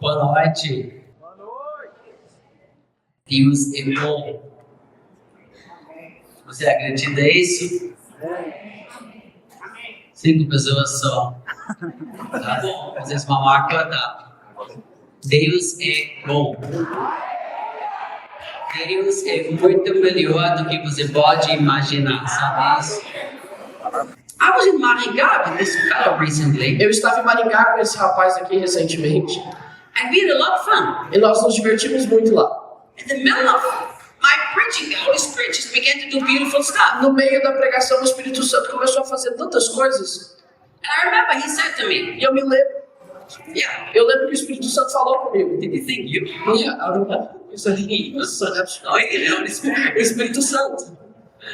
Boa noite. Deus é bom. Você acredita nisso? 5 pessoas só. Tá bom, vocês vão acordar. Deus é bom. Deus é muito melhor do que você pode imaginar, sabe isso? I was in Maringá with this fellow recently. Eu estava em Maringá com esse rapaz aqui recentemente. And we had a lot of fun. E nós nos divertimos muito lá. In the middle of my preaching, the Holy Spirit just began to do beautiful stuff. No meio da pregação, o Espírito Santo começou a fazer tantas coisas. And I remember he said to me, E eu me lembro. eu lembro que o Espírito Santo falou comigo. did you think you? Yeah, I don't know. Isso aí, isso é Oh, you know, o Espírito Santo.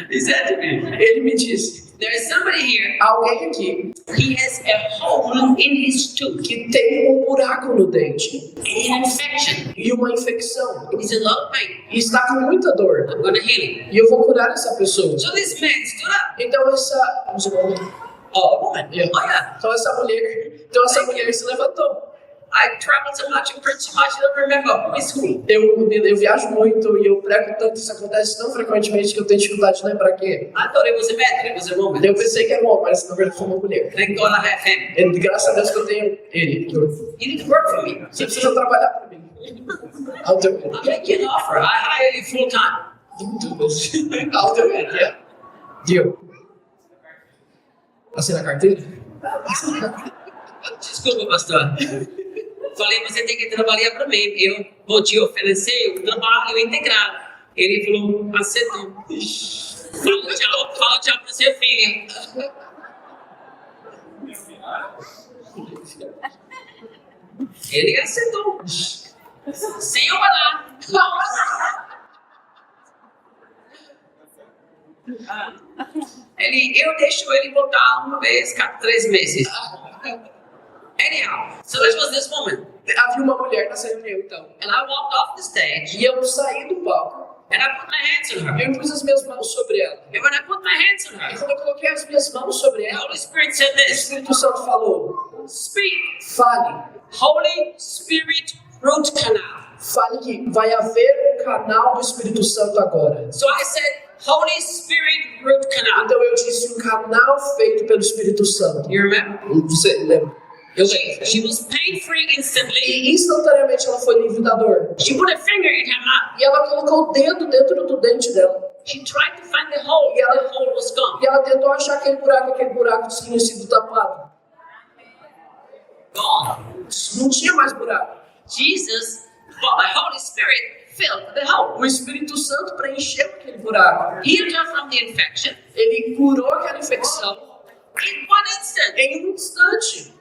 he said to me, Ele me disse, there is somebody here, alguém aqui he has a hole in his tooth, que tem um buraco no dente an infection, e uma infecção. he's in a lot of pain. E está com muita dor. I'm going to heal him. E eu vou curar essa pessoa. So this man stood up. Então essa... Oh, woman. Yeah. Oh, yeah. Então essa mulher se levantou. I travel so much and preach so much, I don't remember who is who. Eu viajo muito e eu prego tanto, isso acontece tão frequentemente que eu tenho dificuldade de lembrar quem é. I thought it was a man, but it was a woman. Eu pensei que era um homem, mas na verdade foi uma mulher. Thank God I have him. E graças a Deus que eu tenho ele. You need to work for me. Você precisa trabalhar para mim. I'll do it. I'll make you an offer. I hire you full time. I'll do it, yeah. Deal. Assina a carteira? Desculpa, pastor. Falei, você tem que trabalhar para mim. Eu vou te oferecer um trabalho integrado. Ele falou, aceitou. Fala tchau para seu filho. Ele aceitou. Sem eu falar. Eu deixo ele voltar uma vez cada 3 meses. Anyhow, so this was this woman. Havia uma mulher nessa reunião, então. And I walked off the stage. E eu saí do palco. And I put my hands on her. Eu pus as minhas mãos sobre ela. And when I put my hands on E her, quando eu coloquei as minhas mãos sobre the ela, Holy Spirit said o this. Espírito Santo falou, Speak. fale. Holy Spirit root canal. Fale que vai haver um canal do Espírito Santo agora. So I said, Holy Spirit root canal. Então eu disse um canal feito pelo Espírito Santo. You remember? Você lembra? Eu lembro. She was pain-free instantly. E instantaneamente ela foi livre da dor. She put a finger in her mouth. E ela colocou o dedo dentro do dente dela. She tried to find the hole. E ela- The hole was gone. E ela tentou achar aquele buraco tinha sido tapado. Gone. Não tinha mais buraco. Jesus, well, the Holy Spirit filled the hole. O Espírito Santo preencheu aquele buraco. Healed her from the infection. Ele curou aquela infecção In one instant. em um instante.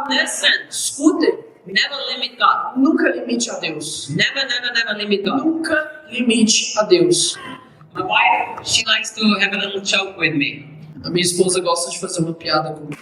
Listen, Escutem, never limit God. nunca limite a Deus. Never, never, never limit God. Nunca limite a Deus. My wife, she likes to have a little joke with me A minha esposa gosta de fazer uma piada comigo.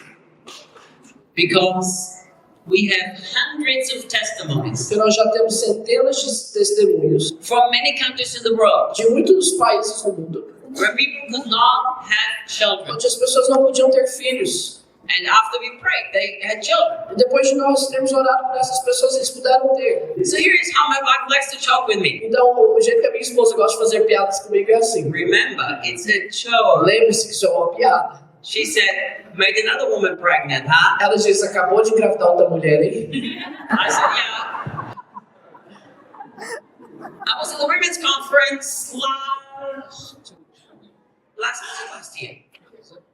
because we have hundreds of testimonies Porque nós já temos centenas de testemunhos from many countries in the world de muitos países do mundo where people could not have children. onde as pessoas não podiam ter filhos. And after we prayed, they had children. E depois de nós termos orado por essas pessoas, eles puderam ter. So here's how my wife likes to joke with me. Então, o jeito que a minha esposa gosta de fazer piadas comigo é assim. Remember, it's a joke. Lembre-se que isso é uma piada. She said, made another woman pregnant, huh? Ela disse, acabou de engravidar outra mulher, hein? I said, yeah. I was at the women's conference last year.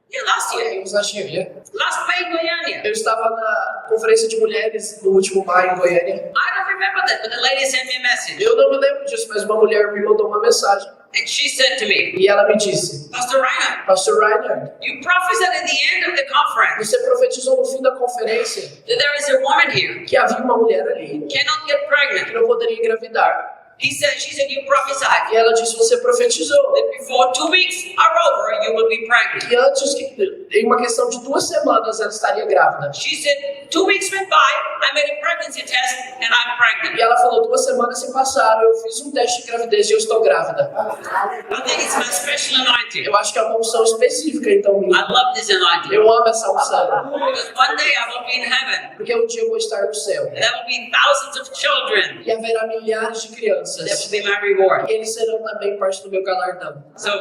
Yeah, last year. Eu achei, Last May in Goiânia. Eu estava na conferência de mulheres no último maio em Goiânia. I don't remember that, but the lady sent me a message. Eu não me lembro disso, mas uma mulher me mandou uma mensagem. And she said to me, E ela me disse, Pastor Reinhard, Pastor Reinhard, you prophesied at the end of the conference você profetizou no fim da conferência that there is a woman here que havia uma mulher ali cannot get que pregnant. não poderia engravidar. She said, you prophesied E ela disse, você profetizou. that before 2 weeks are over, you will be pregnant. Que antes, em uma questão de 2 semanas, ela estaria grávida. She said, 2 weeks went by, I made a pregnancy test, and I'm pregnant. E ela falou, 2 semanas se passaram, eu fiz um teste de gravidez e eu estou grávida. I think it's my special anointing. Eu acho que é uma unção específica, então, minha. I love this anointing. Eu amo essa unção. Because one day I will be in heaven. Porque um dia eu vou estar no céu. And there will be thousands of children. E haverá milhares de That crianças. will be my reward. E eles serão também parte do meu galardão. So I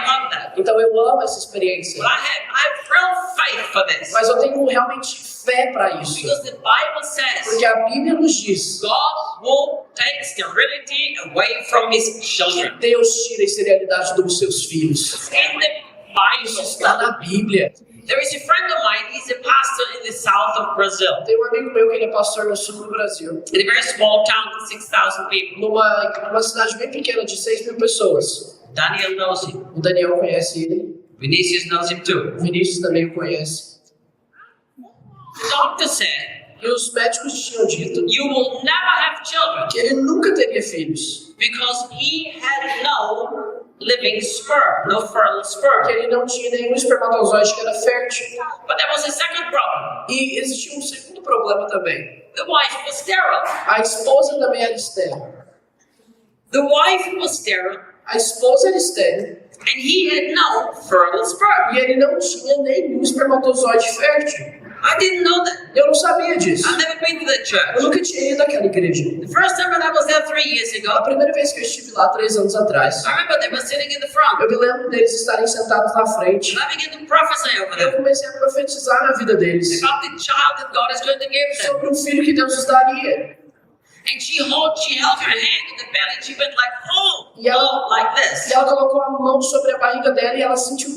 love that. Então eu amo essa experiência. But I have real faith for this. Mas eu tenho realmente fé para isso. Because the Bible says Porque a Bíblia nos diz God will take sterility away from his children. que Deus tira a esterilidade dos seus filhos. It's in the Isso está Bible. na Bíblia. There is a friend of mine, he's a pastor in the south of Brazil. Tem um amigo meu que ele é pastor no sul do Brasil. In a very small town with 6,000 people. Numa cidade bem pequena de 6.000 pessoas. Daniel knows him. O Daniel conhece ele. Vinicius knows him too. O Vinícius também o conhece. The doctor said, E os médicos tinham dito you will never have children que ele nunca teria filhos. because he had no living sperm, no fertile sperm. Que ele não tinha nenhum espermatozoide que era fértil. But there was a second problem. E existia um segundo problema também. The wife was sterile. A esposa também era estéril. The wife was sterile A esposa era estéril. and he had no fertile sperm. E ele não tinha nenhum espermatozoide fértil. I didn't know that. Eu não sabia disso. I've never been to that Eu church. nunca tinha ido àquela igreja. The first time when I was there 3 years A ago, primeira vez que eu estive lá, 3 anos atrás, I remember they were sitting in the front. eu me lembro deles estarem sentados na frente. And I began to prophesy over Eu them comecei a profetizar na vida deles about the child that God is going to give them. sobre um filho que Deus nos daria. And she held her hand in the belly and she went like, oh, E ela, oh, like this. e ela colocou a mão sobre a barriga dela e ela sentiu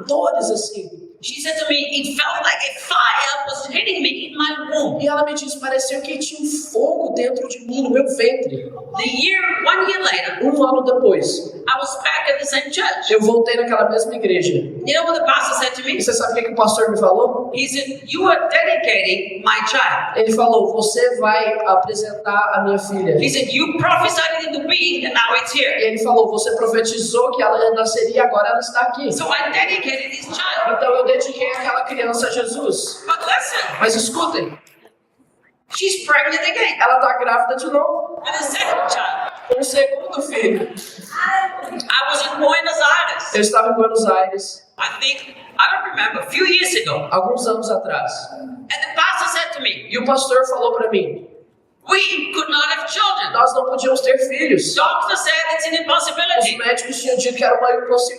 dores assim. She said to me, it felt like a fire was hitting me in my womb. E ela me disse, pareceu que tinha um fogo dentro de mim, no meu ventre. 1 year later, 1 ano depois, I was back at the same church. eu voltei naquela mesma igreja. You know what the pastor said to E me? você sabe o que o pastor me falou? He said, you are dedicating my child. Ele falou, você vai apresentar a minha filha. He said, you prophesied it into being and now it's E here. ele falou, você profetizou que ela nasceria, agora ela está aqui. So I dedicated this child. Então eu dediquei aquela criança a Jesus. But listen, Mas escutem, she's pregnant again ela está grávida de novo. with a second child. Com o segundo filho. I was in Buenos Aires. Eu estava em Buenos Aires, I don't remember, a few years ago. alguns anos atrás. And the pastor said to me, E o pastor falou para mim, we could not have children. nós não podíamos ter filhos. Doctor said it's an Os impossibility. médicos tinham dito que era uma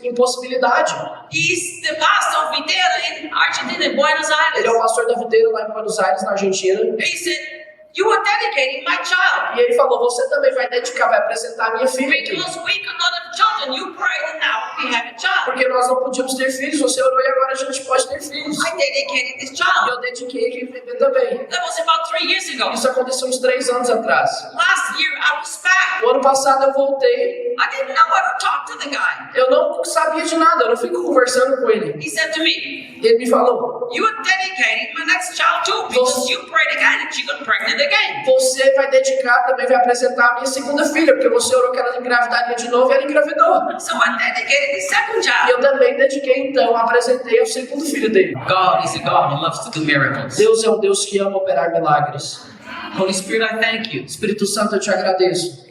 impossibilidade. He's the pastor of Videra in Argentina, in Buenos Ele é o Aires. pastor da videira lá em Buenos Aires, na Argentina. He said, you are dedicating my child. E ele falou, você também vai dedicar, vai apresentar a minha filha aqui. Because we could not have children, you prayed and now we have a child. Porque nós não podíamos ter filhos, você orou e agora a gente pode ter filhos. I dedicated this E child. eu dediquei aquele bebê também. That was about 3 years ago. Isso aconteceu uns 3 anos atrás. Last year I was back. No ano passado eu voltei, I didn't know how to talk to the guy. eu não sabia de nada, eu não fico conversando com ele. He said to me, Ele me falou, you are dedicating my next child too because you prayed again and she got pregnant again. você vai dedicar, também vai apresentar a minha segunda filha, porque você orou que ela engravidaria de novo e ela engravidou. So I dedicated the second E child. eu também dediquei, então, apresentei ao segundo filho dele. God is a God who loves to do miracles. Deus é um Deus que ama operar milagres. Holy Spirit, I thank you. Espírito Santo, eu te agradeço.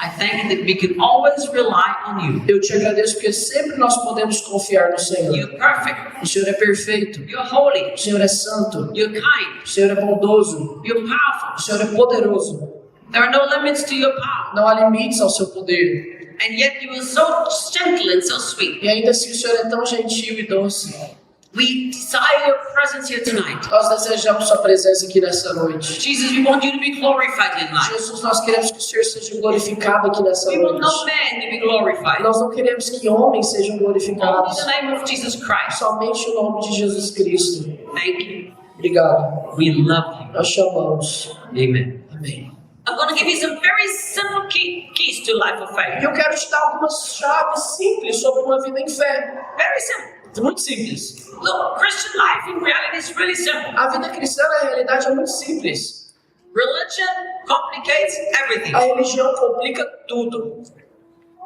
I thank you that we can always rely on you. Eu te agradeço porque sempre nós podemos confiar no Senhor. You're perfect. O Senhor é perfeito. You're holy. O Senhor é santo. You're kind. O Senhor é bondoso. You're powerful. O Senhor é poderoso. There are no limits to your power. Não há limites ao seu poder. And yet you are so gentle and so sweet. E ainda assim o Senhor é tão gentil e doce. We desire your presence here tonight. Nós desejamos sua presença aqui nessa noite. Jesus, we want you to be glorified in life. Jesus, nós queremos que o Senhor seja glorificado aqui nessa We want no noite. man to be glorified. Nós não queremos que homens sejam Only glorificados. the name of Jesus Christ. Somente o nome de Jesus Cristo. Thank you. Obrigado. We love you. Nós chamamos. Amen. Amém. I'm going to give you some very simple keys to life of E faith. eu quero te dar algumas chaves simples sobre uma vida em fé. Very simple. Muito simples. Look, Christian life in reality is really simple. A vida cristã, na realidade, é muito simples. Religion Religion complicates everything. A religião complica tudo.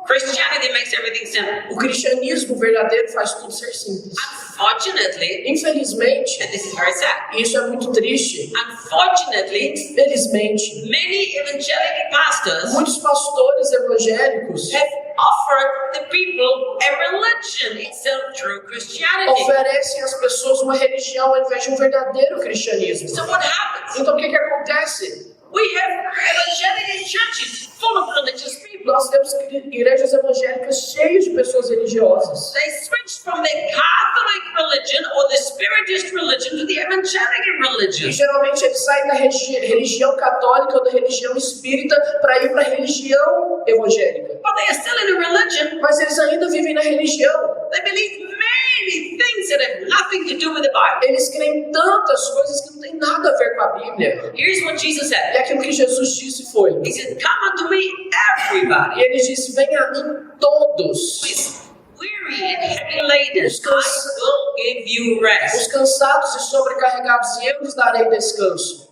Christianity makes everything simple. O cristianismo verdadeiro faz tudo ser simples. Unfortunately, Infelizmente, and this is very sad, isso é muito triste. unfortunately, Infelizmente, many evangelical pastors muitos pastores evangélicos have offered the people a religion instead of true Christianity. oferecem às pessoas uma religião ao invés de um verdadeiro cristianismo. So what happens? Então, o que acontece? We have evangelical churches full of religious people. Nós temos igrejas evangélicas cheias de pessoas religiosas. They switched from the Catholic religion or the Spiritist religion to the evangelical E religion. geralmente eles saem da religião católica ou da religião espírita para ir para a religião evangélica. But they are still in a religion. Mas eles ainda vivem na religião. They believe many things that have nothing to do with the Bible. Eles creem em tantas coisas que não tem nada a ver com a Bíblia. Here's what Jesus E said. aquilo que Jesus disse foi: He said, "Come unto me, E everybody ele disse: venha a mim todos, who is weary and heavy laden. Os I will give you os rest." cansados e sobrecarregados, e eu lhes darei descanso.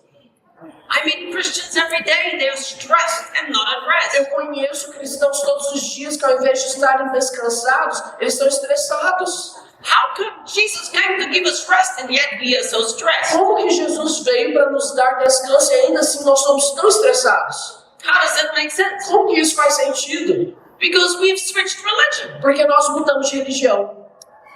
I meet Christians every day. They're stressed and not at rest. Eu conheço cristãos todos os dias que, ao invés de estarem descansados, eles estão estressados. How could Jesus came to give us rest and yet we are so stressed? Como que Jesus veio para nos dar descanso e ainda assim nós somos tão estressados? How does that make sense? Como que isso faz sentido? Because we've switched religion. Porque nós mudamos de religião.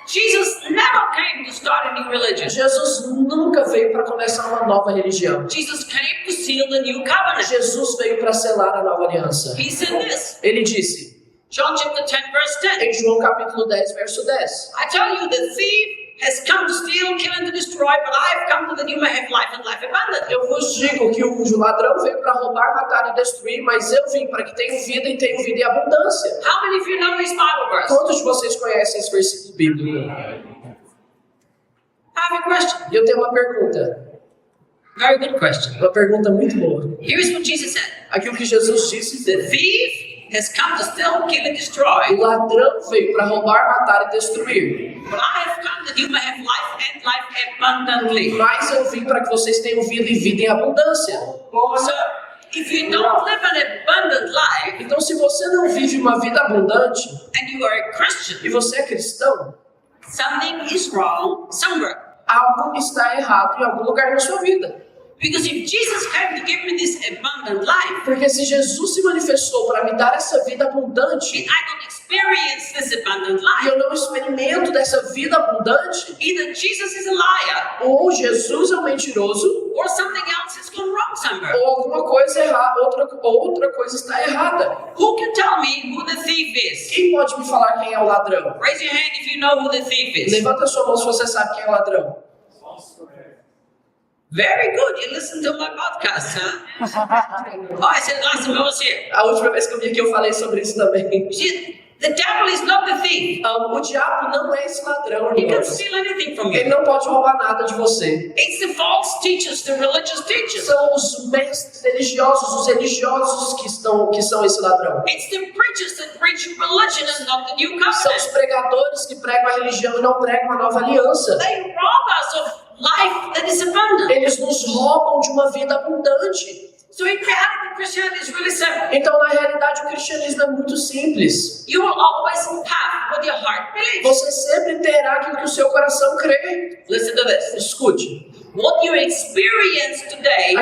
Jesus never came to start a new religion. Jesus nunca veio para começar uma nova religião. Jesus came to seal the new covenant. Jesus veio para selar a nova aliança. He said this, Ele disse, John chapter 10 verse 10. em João capítulo 10, verso 10. I tell you, the thief has come to steal, kill, and to destroy, but I have come to that you may have life and life abundant. Eu vos digo que o ladrão veio para roubar, matar e destruir, mas eu vim para que tenham vida e tenham vida em abundância. How many of you know this Bible verse? Quantos de vocês conhecem esse versículo bíblico? I have a question. E eu tenho uma pergunta. Very good question. Uma pergunta muito boa. Here's what Jesus said. Aquilo que Jesus disse The foi: thief has come to steal, kill, and destroy, o ladrão veio para roubar, matar e destruir. but I have come that you may have life and life abundantly. Mas eu vim para que vocês tenham vida e vida em abundância. So, if you don't live an abundant life Então, se você não vive uma vida abundante and you are a Christian, e você é cristão, something is wrong somewhere. algo está errado em algum lugar na sua vida. Because if Jesus came to give me this abundant life, Porque se Jesus se manifestou para me dar essa vida abundante and I don't experience this abundant e life, eu não experimento dessa vida abundante, either Jesus is a liar ou Jesus é um mentiroso, or something else has gone wrong somewhere. ou alguma coisa errada, outra coisa está errada. Who can tell me who the thief is? Quem pode me falar quem é o ladrão? Raise your hand if you know who the thief is. Levanta a sua mão se você sabe quem é o ladrão. Very good. You listen to my podcast, huh? Oh, I said last time I was here. A última vez que eu vim aqui eu falei sobre isso também. You see, the devil is not the thief. O diabo não é esse ladrão, He can irmãos. steal anything from Ele you. não pode roubar nada de você. It's the false teachers, the religious teachers. São os mestres religiosos, os religiosos que são esse ladrão. It's the preachers that preach religion and not the new São os covenant. pregadores que pregam a religião e não pregam a nova aliança. They rob us of life that is abundant. Eles nos roubam de uma vida abundante. So in reality, Christianity is really simple. Então, na realidade, o cristianismo é muito simples. You will always have what your heart believes. Você sempre terá aquilo que o seu coração crê. Listen to this. Escute. What you experience today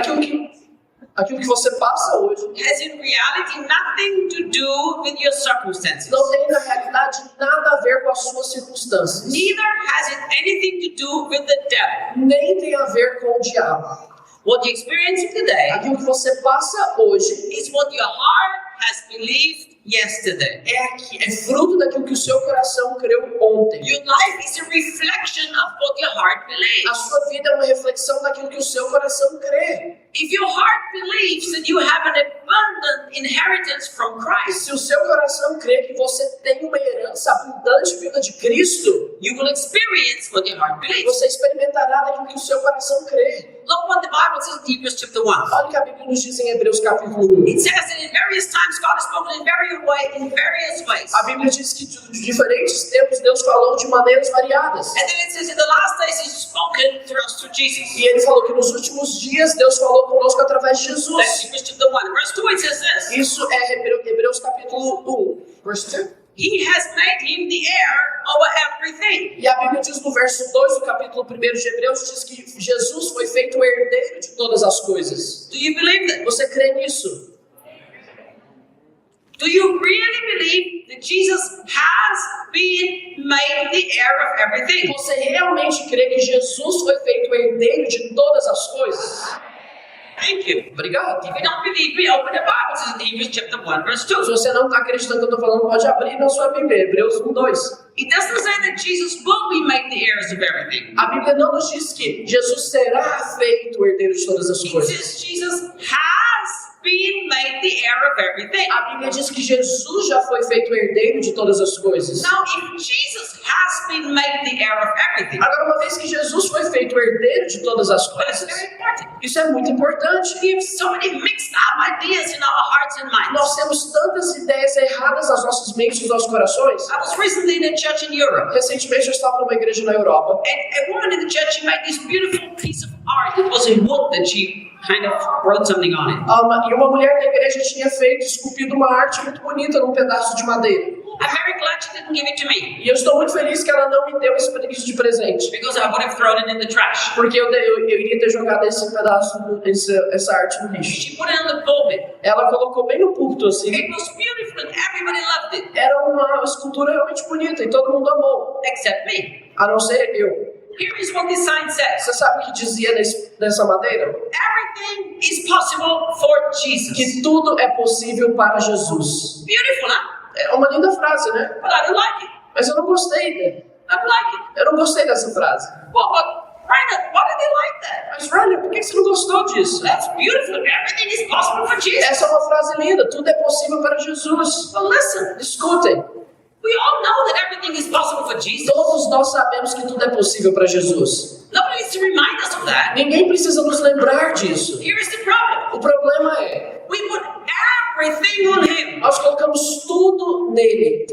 Aquilo que você passa hoje has in reality nothing to do with your circumstances. não tem, na realidade, nada a ver com as suas circunstâncias. Neither has it anything to do with the devil. Nem tem a ver com o diabo. What you experience today Aquilo que você passa hoje is what your heart has believed yesterday. é fruto daquilo que o seu coração creu ontem. Your life is a reflection of what your heart A believes. sua vida é uma reflexão daquilo que o seu coração crê. If your heart believes that you have an abundant inheritance from Christ, Se o seu coração crê que você tem uma herança abundante vinda de Cristo, you will experience what your heart believes. você experimentará daquilo que o seu coração crê. Look what the Bible says in Hebrews chapter 1. Olha o que a Bíblia nos diz em Hebreus capítulo 1. It says that in various times God has spoken in various in various ways. A Bíblia diz que de diferentes tempos Deus falou de maneiras variadas. And then it says in the last days He's spoken through us through Jesus. E ele falou que nos últimos dias Deus falou conosco através de That's Jesus. Hebrews chapter 1. Verse 2 it says this. Isso é Hebreus capítulo 1, verso 2. He has made Him the heir over everything. E a Bíblia diz no verso 2 do capítulo 1 de Hebreus, diz que Jesus foi feito o herdeiro de todas as coisas. Do you believe that? Você crê nisso? Do you really believe that Jesus has been made the heir of everything? Você realmente crê que Jesus foi feito o herdeiro de todas as coisas? Thank you. Obrigado. If you don't believe me, open the Bible to Hebrews chapter 1, verse 2. Se você não está acreditando no que eu estou falando, pode abrir na sua Bíblia, Hebreus 1, 2. It doesn't say that Jesus will be made the heirs of everything. A Bíblia não nos diz que Jesus será feito o herdeiro de todas as It coisas. says Jesus has been made the heir of everything. A Bíblia diz que Jesus já foi feito o herdeiro de todas as coisas. Now, if Jesus has been made the heir of everything, Agora, uma vez que Jesus foi feito o herdeiro de todas as that's coisas, very important. isso é muito importante. We have so many mixed up ideas in our hearts and minds. Nós temos tantas ideias erradas nas nossas mentes e nos nossos corações. I was recently in a church in Europe, Recentemente, eu estava numa igreja na Europa. and a woman in the church, she made this beautiful piece of art. It was in wood that she kind of wrote something on it. E uma mulher da igreja tinha feito, esculpido uma arte muito bonita num pedaço de madeira. I'm very glad she didn't give it to me, E eu estou muito feliz que ela não me deu isso de presente. because I would have thrown it in the trash. Porque eu iria ter jogado esse pedaço, essa arte no lixo. She put it on the pulpit. Ela colocou bem no púlpito assim. It was beautiful and everybody loved it, Era uma escultura realmente bonita e todo mundo amou. except me. A não ser eu. Here is what this sign says. Você sabe o que dizia nessa madeira? Everything is possible for Jesus. Que tudo é possível para Jesus. Beautiful, huh? É uma linda frase, né? But I don't like it. Mas eu não gostei dela. I don't like it. Eu não gostei dessa frase. Well, but Reinhard, why did they like that? Mas, Ryan, por que você não gostou disso? That's beautiful. Everything is possible for Jesus. Essa é uma frase linda. Tudo é possível para Jesus. Well, listen. Escutem. We all know that everything is possible for Jesus. Todos nós sabemos que tudo é possível para Jesus. Nobody needs to remind us of that. Ninguém precisa nos lembrar disso. Here is the problem. O problema é, We put everything on Him. nós colocamos tudo nele.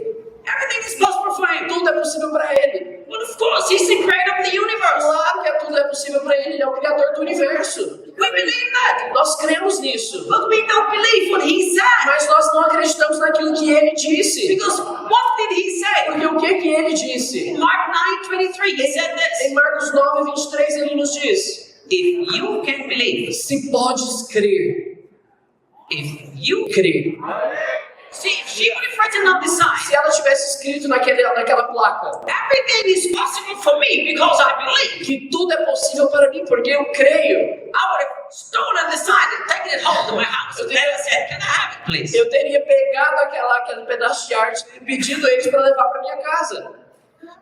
Everything is possible for Him. Tudo é possível para ele. Well, of course, He's the creator of the universe. Claro que tudo é possível para ele. Ele é o criador do universo. We believe that. Nós cremos nisso. But we don't believe what He said. Mas nós não acreditamos naquilo que ele disse. Because what did He say? Porque o que ele disse? In Mark 9:23, He said Em this. Marcos 9, 23, ele nos diz: If you can believe, se podes crer, if you crer. see, if she would have written on the sign, Se ela tivesse escrito naquela placa everything is possible for me because I believe, que tudo é possível para mim, porque eu creio, I would have stolen the sign and taken it home to my house. And then I said, can I have it, please? eu teria pegado aquele pedaço de arte e pedido eles para levar para minha casa.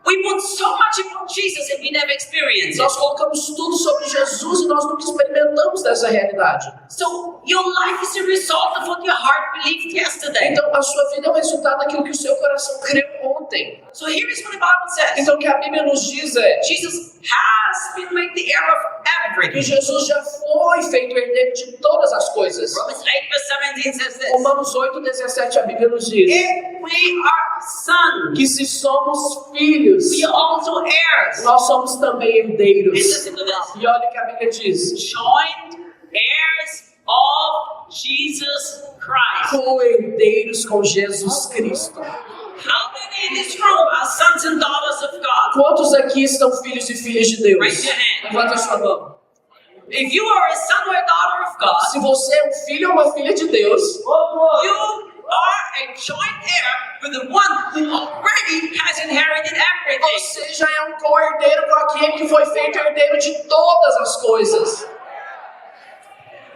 We put so much upon Jesus and we never experience it. Nós colocamos tudo sobre Jesus e nós nunca experimentamos dessa realidade. So your life is a result of what your heart believed yesterday. Então a sua vida é um resultado daquilo que o seu coração creu ontem. So here is what the Bible says. Então o que a Bíblia nos diz é Jesus has been made the heir of que everything. Jesus já foi feito herdeiro de todas as coisas. Romans 8:17 says this. Romanos 8:17 a Bíblia nos diz If we are sons, que se somos filhos, we are also heirs. nós somos também And herdeiros. listen to this. E olha o que a Bíblia diz: Joined heirs of Jesus Christ. co-herdeiros com Jesus Cristo. How many in this room are sons and daughters of God? Quantos aqui estão filhos e filhas de Deus? Raise your hand. Levanta a sua mão. If you are a son or a daughter of God, Se você é um filho ou uma filha de Deus, you are a joint heir with the one who already has inherited everything. você já é um co-herdeiro com aquele que foi feito herdeiro de todas as coisas.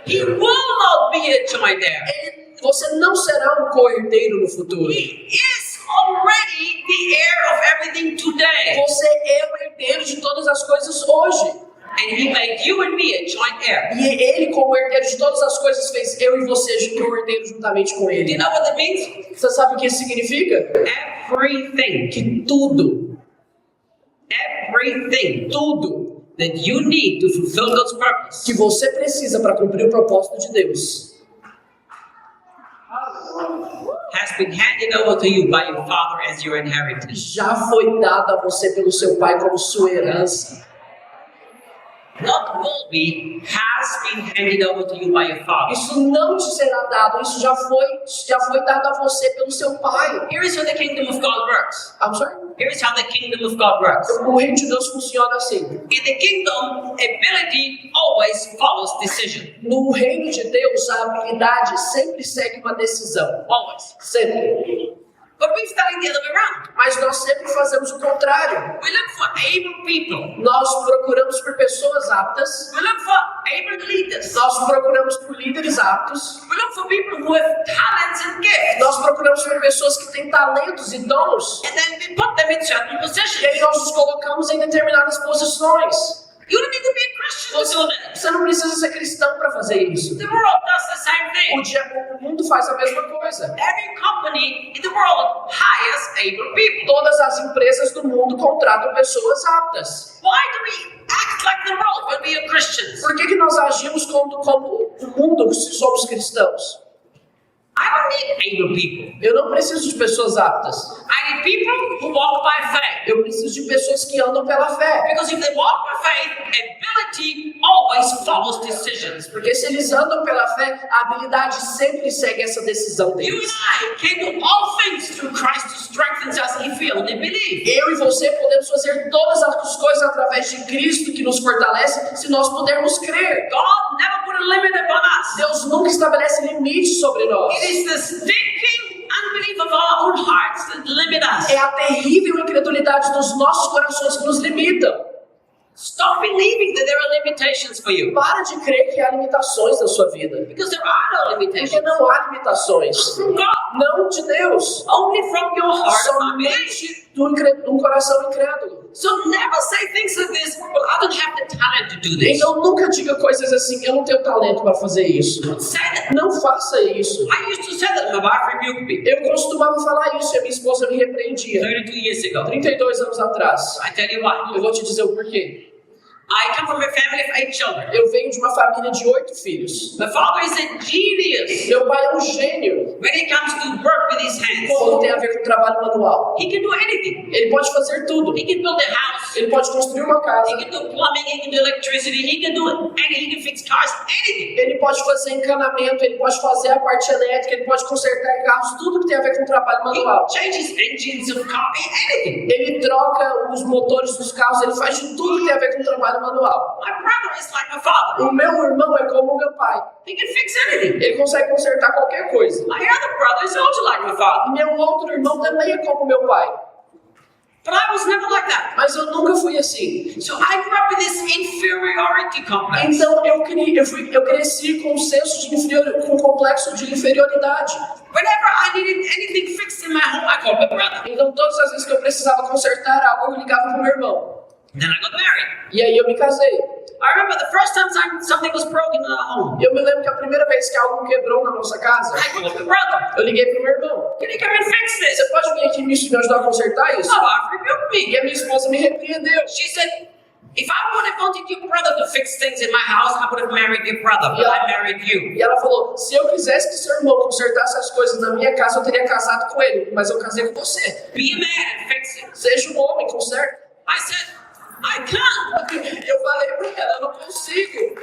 He will not be a joint heir. Você não será um co-herdeiro no futuro. He is already the heir of everything today. Você é o herdeiro de todas as coisas hoje. And He made you and me a joint heir. E ele, como herdeiro de todas as coisas, fez eu e você co-herdeiro juntamente com Do you ele. know what that means? Você sabe o que isso significa? Everything, Que tudo, tudo that you need to fulfill God's purpose que você precisa para cumprir o propósito de Deus has been handed over to you by your father as your inheritance. já foi dado a você pelo seu pai como sua herança. What will be has been handed over to you by your father. Isso não te será dado, isso já foi dado a você pelo seu pai. Here is how the kingdom of God works. I'm sorry? Here is how the kingdom of God works. O reino de Deus funciona assim. In the kingdom, ability always follows decision. No reino de Deus, a habilidade sempre segue uma decisão. Always. Sempre. But we've done it the other way around. Mas nós sempre fazemos o contrário. We look for able people. Nós procuramos por pessoas aptas. We look for able leaders. Nós procuramos por líderes aptos. We look for people who have talents and gifts. Nós procuramos por pessoas que têm talentos e dons. And then we put them in certain E aí positions. nós os colocamos em determinadas posições. You don't need to be a Christian to do that. Você não precisa ser cristão para fazer isso. The world does the same thing. O mundo faz a mesma coisa. Every company in the world hires able people. Todas as empresas do mundo contratam pessoas aptas. Why do we act like the world when we are Christians? Por que nós agimos como o mundo se somos cristãos? I don't need able people. Eu não preciso de pessoas aptas. I need people who walk by faith. Eu preciso de pessoas que andam pela fé. Because if they walk by faith, ability always follows decisions. Porque se eles andam pela fé, a habilidade sempre segue essa decisão You and deles. I can do all things through Christ who strengthens us if we only believe. Eu e você podemos fazer todas as coisas através de Cristo que nos fortalece, se nós pudermos crer. God never put a limit upon us. Deus nunca estabelece limites sobre nós. It is the stinking unbelief of our own hearts that limit us. É a terrível incredulidade dos nossos corações que nos limitam. Stop believing that there are limitations for you. Para de crer que há limitações na sua vida. Because there are no Porque limitations. não há limitações. From God. Não de Deus. Only from your heart of unbelief. Somente de um coração incrédulo. So never say things like this, well, I don't have the talent to do this. Então nunca diga coisas assim, eu não tenho talento para fazer isso. Don't say that. Não faça isso. I used to say that, my wife rebuked me Eu costumava falar isso e a minha esposa me repreendia. 32 years ago. 32 anos atrás. I tell you why. Eu vou te dizer o porquê. I come from a family of 8 children. Eu venho de uma família de 8 filhos. My father is a genius Meu pai é um gênio when it comes to work with his hands. quando tem a ver com trabalho manual. He can do anything. Ele pode fazer tudo. He can build a house. Ele pode construir uma He casa. can do plumbing. He can do electricity. He can do anything. He can fix cars. Anything. Ele pode fazer encanamento, ele pode fazer a parte elétrica, ele pode consertar carros, tudo que tem a ver com trabalho He manual. changes engines of cars. Anything. Ele troca os motores dos carros, ele faz de tudo que tem a ver com trabalho manual. My brother is like my father. O meu irmão é como o meu pai. He can fix anything. Ele consegue consertar qualquer coisa. My other brother is also like my father. E meu outro irmão também é como o meu pai. But I was never like that. Mas eu nunca fui assim. So I grew up with this inferiority complex. Então eu cresci com um senso de com um complexo de inferioridade. Whenever I needed anything fixed in my home, I called my brother. Então todas as vezes que eu precisava consertar algo, eu ligava pro meu irmão. Then I got married. E aí eu me casei. I remember the first time something was broken in our home. Eu me lembro que a primeira vez que algo quebrou na nossa casa, I called my brother. eu liguei pro meu irmão. Can you come and fix this? Você pode vir aqui me ajudar a consertar isso? My wife rebuked me. E a minha esposa me repreendeu. She said, if I would have wanted your brother to fix things in my house, I would have married your brother, but I married you. E ela falou, se eu quisesse que seu irmão consertasse as coisas na minha casa, eu teria casado com ele. Mas eu casei com você. Be a man and fix it. Seja um homem, conserte. I said, I can't. Eu falei pra ela, eu não consigo.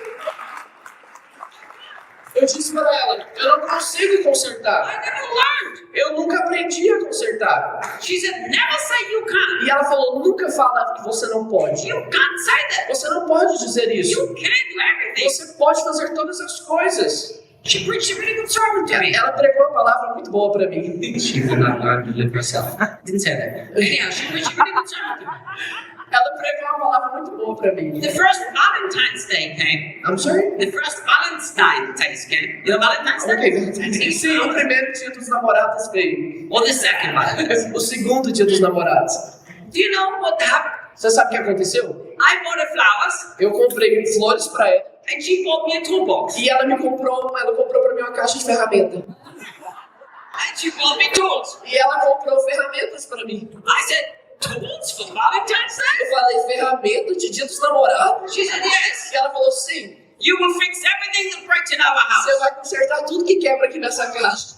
Eu disse pra ela, eu não consigo consertar. I never learned. Eu nunca aprendi a consertar. She said, never say you can't. E ela falou, nunca fala que você não pode. You can't say that. Você não pode dizer isso. You can do everything. Você pode fazer todas as coisas. She preached a really good sermon to me. Ela pregou uma palavra muito boa pra mim. She will not learn to live herself. Didn't say that. Anyhow, she preached a really good sermon to me. Ela pregou uma palavra muito boa pra mim. The first Valentine's Day came. I'm sorry? The first Valentine's Day came. You know Valentine's Day? Ok, sim, o primeiro dia dos namorados veio. Or the second Valentine's Day. O segundo dia dos namorados. Do you know what happened? Você sabe o que aconteceu? I bought her flowers Eu comprei flores pra ela and she bought me a toolbox. e ela comprou pra mim uma caixa de ferramenta. And she bought me tools. E ela comprou ferramentas pra mim. I said, tools for Valentine's Day? Eu falei, ferramenta de dia dos namorados? She said, yes. E ela falou, sim. You will fix everything that breaks in our Você house. vai consertar tudo que quebra aqui nessa caixa.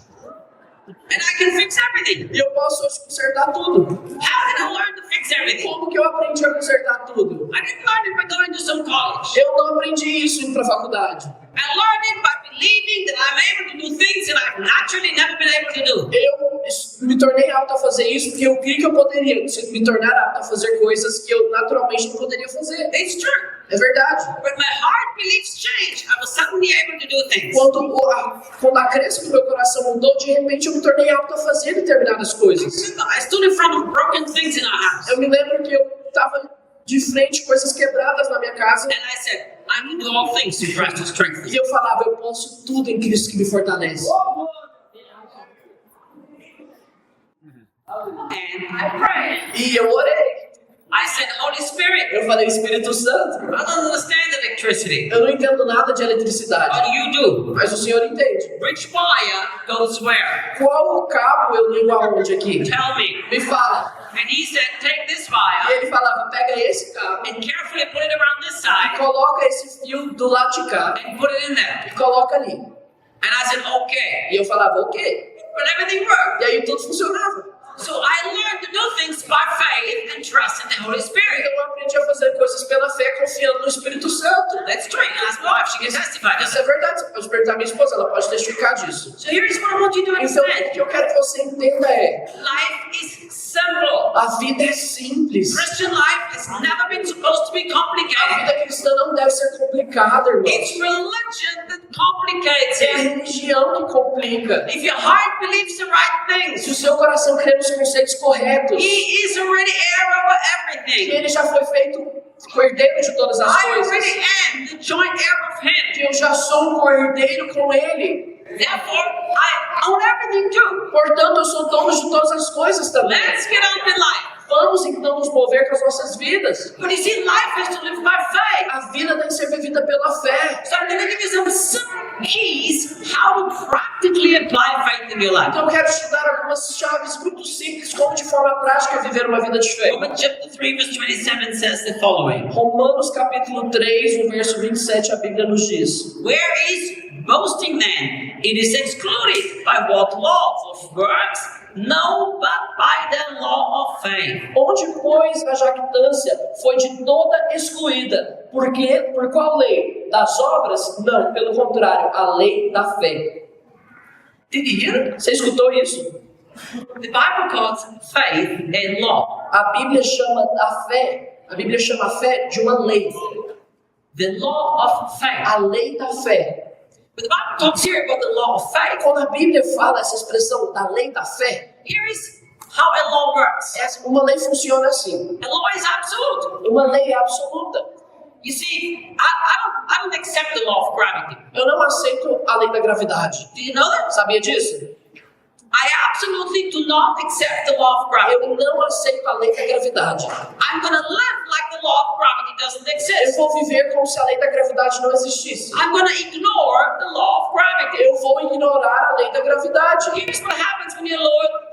And I can fix everything. E eu posso hoje consertar tudo. How did I learn to fix everything? Como que eu aprendi a consertar tudo? I didn't learn it by going to some college. Eu não aprendi isso indo pra faculdade. I learned it by believing that I'm able to do things that I've naturally never been able to do. Eu me tornei apto a fazer isso porque eu creio que eu poderia me tornar apto a fazer coisas que eu naturalmente não poderia fazer. It's true. É verdade. When my heart beliefs changed, I was suddenly able to do things. Quando a crença do meu coração mudou, de repente eu me tornei apto a fazer determinadas coisas. I stood in front of broken things in our house. Eu me lembro que eu estava de frente coisas quebradas na minha casa. And I said, I can do all things through Christ who strengthens E me. eu falava, eu posso tudo em Cristo que me fortalece. And I prayed. E eu orei. I said, Holy Spirit, Eu falei, Espírito Santo, I don't understand electricity, eu não entendo nada de eletricidade, but you do. mas o Senhor entende. Which wire goes where? Qual cabo eu ligo aonde aqui? Tell me. Me fala. And he said, take this E wire ele falava, pega esse cabo and carefully put it around this e side coloca esse fio do lado de cá and put it in there. e coloca ali. And I said, okay. E eu falava, ok. But everything worked. E aí tudo funcionava. So I learned to do things by faith and trust in the Holy Spirit. Então eu aprendi a fazer coisas pela fé, confiando no Espírito Santo. That's true. Ask my wife, she can testify to Isso that. é verdade, você pode perguntar à minha esposa, ela pode testificar disso. So here's what I want you to Então o understand. que eu quero que você entenda é, Life is simple. a vida é simples. Christian life has never been supposed to be A complicated. vida cristã não deve ser complicada, irmão. It's religion that complicates É a it. religião que complica. If your heart believes the right Se things, o seu coração crê nos conceitos corretos, He is already heir over que everything. ele já foi feito cordeiro de todas as I coisas, already am the joint heir of Him. que eu já sou um cordeiro com ele. Therefore, I own everything too. Portanto, eu sou dono de todas as coisas também. Let's get on with life. Vamos então nos mover com as nossas vidas. But you see, life has to live by faith. A vida deve ser vivida pela fé. So I'm going to give you some simple keys how to practically apply faith in your life. Então eu quero te dar algumas chaves muito simples como de forma prática viver uma vida de fé. Romans chapter 3 verse 27 says the following. Romanos capítulo 3, no verso 27, a Bíblia nos diz: Where is boasting then? It is excluded by what law? Of works? No, but by the law of faith. Onde, pois, a jactância foi de toda excluída? Por qual lei? Das obras? Não, pelo contrário, a lei da fé. Did you hear it? Você escutou isso? The Bible calls faith a law. A Bíblia chama a fé de uma lei. The law of faith. A lei da fé. But the Bible talks here about the law of faith. Quando a Bíblia fala essa expressão da lei da fé, Here is how a law works. uma lei funciona assim. A law is absolute. Uma lei é absoluta. You see, I don't accept the law of gravity. Eu não aceito a lei da gravidade. Do you know that? Sabia disso? I absolutely do not accept the law of gravity. Eu não aceito a lei da gravidade. I'm going to live like the law of gravity doesn't Eu exist. vou viver como se a lei da gravidade não existisse. I'm going to ignore the law of gravity. Eu vou ignorar a lei da gravidade. Here's what happens when you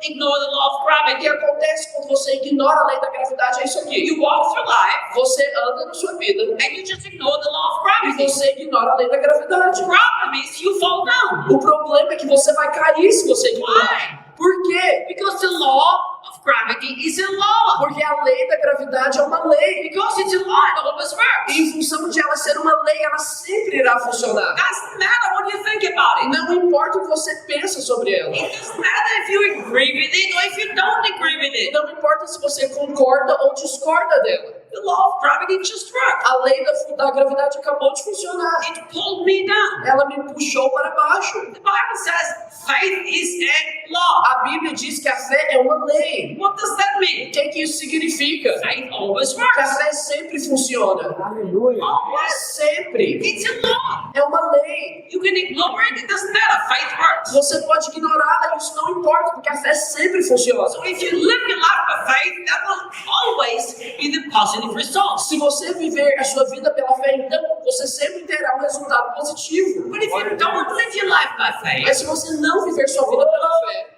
ignore the law of O gravity. que acontece quando você ignora a lei da gravidade é isso aqui. You walk through life Você anda na sua vida and you just ignore the law of e gravity. você ignora a lei da gravidade. The problem is you fall down. O problema é que você vai cair se você ignorar. Why? Por quê? Because the law of gravity is a law. Porque a lei da gravidade é uma lei. Because it's a law, it always E works. em função de ela ser uma lei, ela sempre irá funcionar. Doesn't matter what you think about it. Não importa o que você pensa sobre ela. It doesn't matter if you agree with it or if you don't agree with it. Não importa se você concorda ou discorda dela. The law of gravity just worked. A lei da gravidade acabou de funcionar. It pulled me down. Ela me puxou para baixo. The Bible says faith is a law. A Bíblia diz que a fé é uma lei. What does that mean? O que isso significa? Faith always Que a works. fé sempre funciona. Always. Sempre. It's a law. É uma lei. You can ignore it, it doesn't matter. Faith works. Você pode ignorá-la e isso não importa, porque a fé sempre funciona. So if you live your life by faith, that will always be the positive result. Se você viver a sua vida pela fé, então você sempre terá um resultado positivo. But if you don't live your life by faith, Mas se você não viver sua vida pela fé,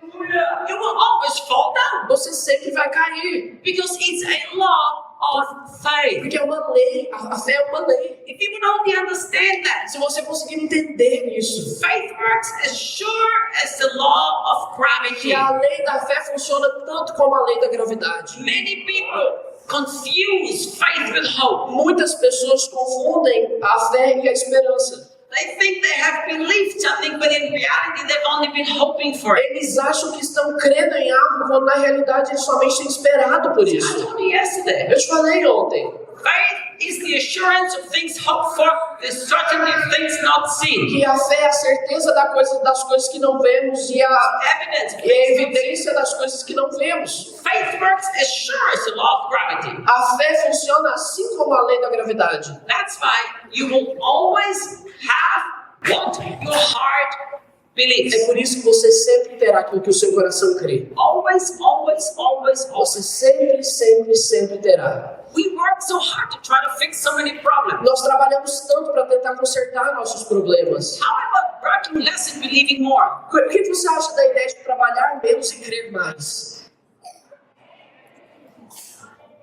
you will always fall down. você sempre vai cair. because it's a law of faith. Porque é uma lei, a fé é uma lei. If you would only understand that, Se você conseguir entender isso, faith works as sure as the law of gravity. que a lei da fé funciona tanto como a lei da gravidade. Many people confuse faith with hope. Muitas pessoas confundem a fé e a esperança. They think they have believed something, but in reality they've only been hoping for it. Eles acham que estão crendo em algo, quando na realidade eles somente têm esperado por I isso. told you yesterday. Eu te falei ontem Faith is the assurance of things hoped for, the certainty of things not seen. que a fé é a certeza das coisas que não vemos e a Evidence. evidência das coisas que não vemos. Faith works as sure as the law of gravity. A fé funciona assim como a lei da gravidade. That's why you will always have what your heart believes. É por isso que você sempre terá aquilo que o seu coração crê. Always, always, always, always. Você sempre, sempre, sempre terá. We work so hard to try to fix so many problems. Nós trabalhamos tanto para tentar consertar nossos problemas. How about working less and believing more? O que você acha da ideia de trabalhar menos e crer mais?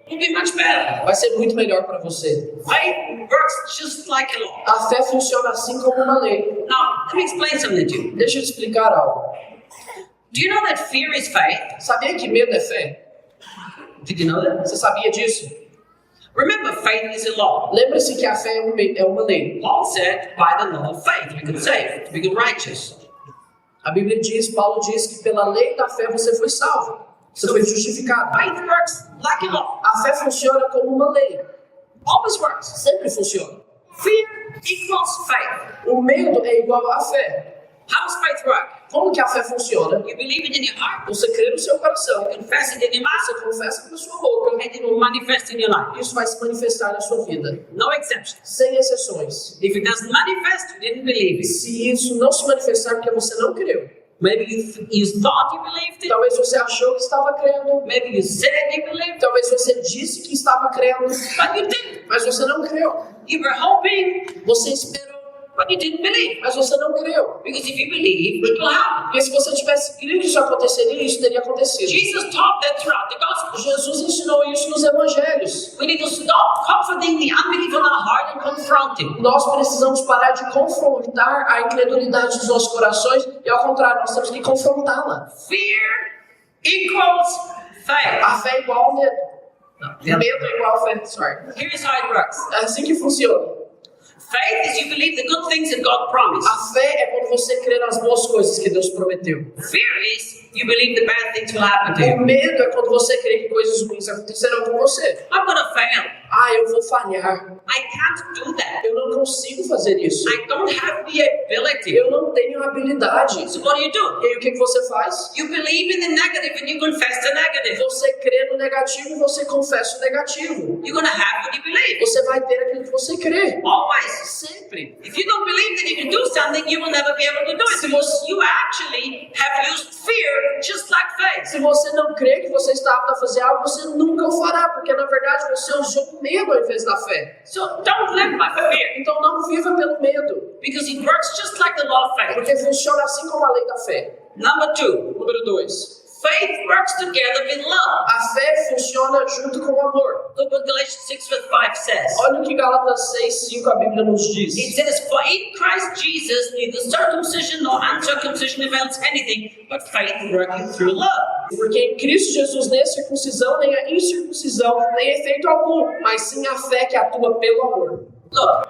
It'll be much better. Vai ser muito melhor para você. Faith works just like a law. A fé funciona assim como uma lei. Now, let me explain something to you. Deixa eu te explicar algo. Do you know that fear is faith? Sabia que medo é fé? Did you know that? Você sabia disso? Remember, faith is a law. Lembre-se que a fé é uma lei. Paul said, by the law of faith, you can save, to become righteous. A Bíblia diz, Paulo diz que pela lei da fé você foi salvo. Você foi justificado. Faith works like a law. A fé funciona como uma lei. Always works. Sempre funciona. Fear equals faith. O medo é igual à fé. How does faith work? Como que a fé funciona? You believe it in your heart, Você crê no seu coração. confess it in your mouth, Você confessa com a sua boca. and it will manifest in your life. Isso vai se manifestar na sua vida. No exceptions. Sem exceções. If it doesn't manifest, you didn't believe it. Se isso não se manifestar porque você não creu. Maybe you thought you believed it. Talvez você achou que estava crendo. Maybe you said you believed it, Talvez você disse que estava crendo. but you didn't. Mas você não creu. You were hoping, Você esperou. but you didn't believe. Mas você não creu. Because if you believe, it will happen. Porque se você tivesse crido que isso aconteceria, isso teria acontecido. Jesus taught that throughout the gospel. Jesus ensinou isso nos evangelhos. We need to stop comforting the unbelief in our heart and confront it. Nós precisamos parar de confrontar a incredulidade dos nossos corações e, ao contrário, nós temos que confrontá-la. Fear equals faith. A fé é igual ao medo. Yeah. Medo é igual ao fé. Sorry. Here's how it works. É assim que funciona. Faith is you believe the good things that God promised. A fé é quando você crê nas boas coisas que Deus prometeu. Fear is you believe the bad things will happen to O you. medo é quando você crê que coisas ruins acontecerão com você. I'm gonna fail. Eu vou falhar. I can't do that. Eu não consigo fazer isso. I don't have the ability. Eu não tenho habilidade. So what do? E aí o que você faz? You believe in the negative and you confess the negative. Você crê no negativo e você confessa o negativo. You're gonna have what you believe. Você vai ter aquilo que você crê. Always. Sempre. If you don't believe that you can do something, you will never be able to do it because you actually have used fear just like faith. Se você não crê que você está apto a fazer algo, você nunca o fará, porque na verdade você usou o medo ao invés da fé. So don't live by fear Então não viva pelo medo, because it works just like the law of faith. porque funciona assim como a lei da fé. Number 2, Número 2. faith works together with love. A fé funciona junto com o amor. Look what Galatians 6:5 says. Olha o que Gálatas 6:5 a Bíblia nos diz. It says, for in Christ Jesus neither circumcision nor uncircumcision avails anything, but faith working through love. Porque em Cristo Jesus nem a circuncisão nem a incircuncisão tem efeito algum, mas sim a fé que atua pelo amor. Look,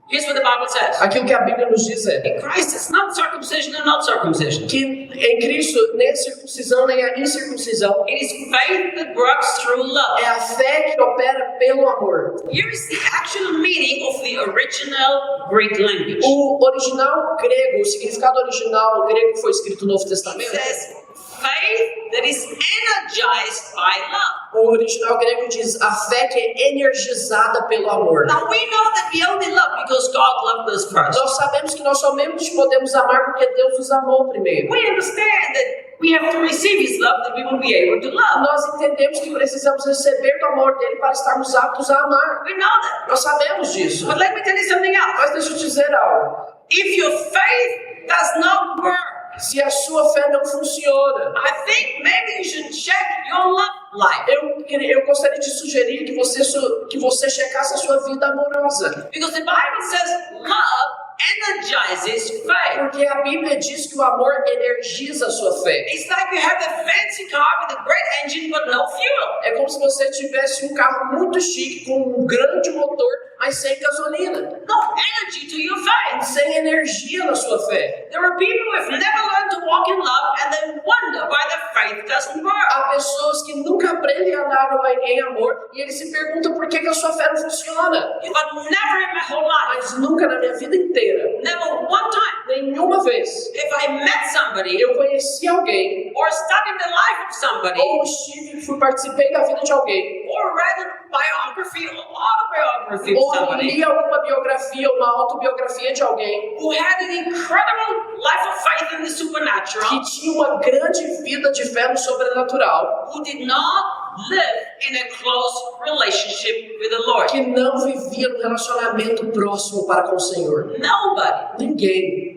here's what the Bible says. Aquilo que a Bíblia nos diz é In Christ it's not circumcision and not circumcision. que em Cristo nem a circuncisão nem a incircuncisão It is faith that works through love. é a fé que opera pelo amor. Here is the actual meaning of the original Greek language. O original grego, o significado original no grego que foi escrito no Novo It Testamento, says faith that is energized by love. o original grego diz a fé que é energizada pelo amor. Now we know that we only love because God loved us first. Nós sabemos que nós somente podemos amar porque Deus nos amou primeiro. We understand that we have to receive His love that we will be able to love. Nós entendemos que precisamos receber do amor dele para estarmos aptos a amar. We know that. Nós sabemos disso. But let me tell you something else. Mas deixa eu te dizer algo. If your faith does not work, Se a sua fé não funciona, I think maybe you should check your love life. eu gostaria de sugerir que você checasse a sua vida amorosa. Because the Bible says love energizes faith. Porque a Bíblia diz que o amor energiza a sua fé. It's like you have a fancy car with a great engine but no fuel. É como se você tivesse um carro muito chique com um grande motor, mas sem gasolina. No energy to your faith. Sem energia na sua fé. There are people who have never learned to walk in love and they wonder why their faith doesn't work. Há pessoas que nunca aprendem a andar em amor e eles se perguntam por que a sua fé não funciona. But never in my whole life, Mas nunca na minha vida inteira, never one time, nenhuma vez, if I met somebody eu conheci alguém or studied the life of somebody ou participei da vida de alguém or read a biography or autobiography of ou somebody li alguma biografia, uma autobiografia de alguém who had an incredible life of faith in the supernatural, que tinha uma grande vida de fé no sobrenatural, who did not live in a close relationship with the Lord. que não vivia num relacionamento próximo para com o Senhor. Nobody. Ninguém.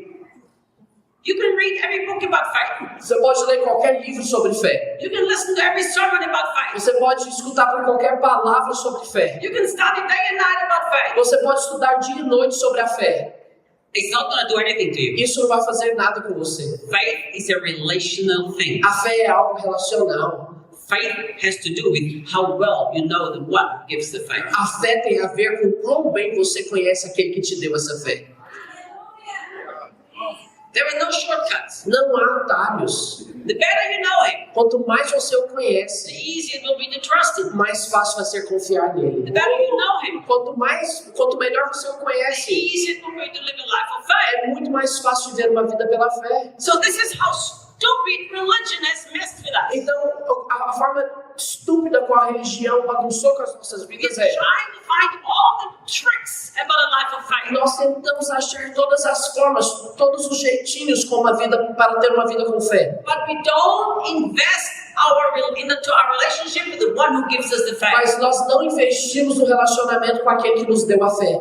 You can read every book about faith. Você pode ler qualquer livro sobre fé. You can listen to every sermon about faith. Você pode escutar por qualquer palavra sobre fé. You can study day and night about faith. Você pode estudar dia e noite sobre a fé. It's not going to do anything to you. Isso não vai fazer nada com você. Faith is a relational thing. A fé é algo relacional. Faith has to do with how well you know the one who gives the faith. A fé tem a ver com quão bem você conhece aquele que te deu essa fé. There are no shortcuts. Não há atalhos. The better you know him, Quanto mais você o the conhece, easier it will be to trust him. mais fácil vai ser confiar The nele. better you know him, Quanto melhor você o the conhece, easier it will be to live a life of faith. é muito mais fácil viver uma vida pela fé. So this is how stupid religion has messed with us. Então, a forma estúpida com a religião bagunçou com as nossas We're vidas trying é: to find all the tricks about a life of faith. nós tentamos achar todas as formas, todos os jeitinhos para ter uma vida com fé. But we don't invest into our relationship with the one who gives us the faith. Mas nós não investimos no relacionamento com aquele que nos deu a fé.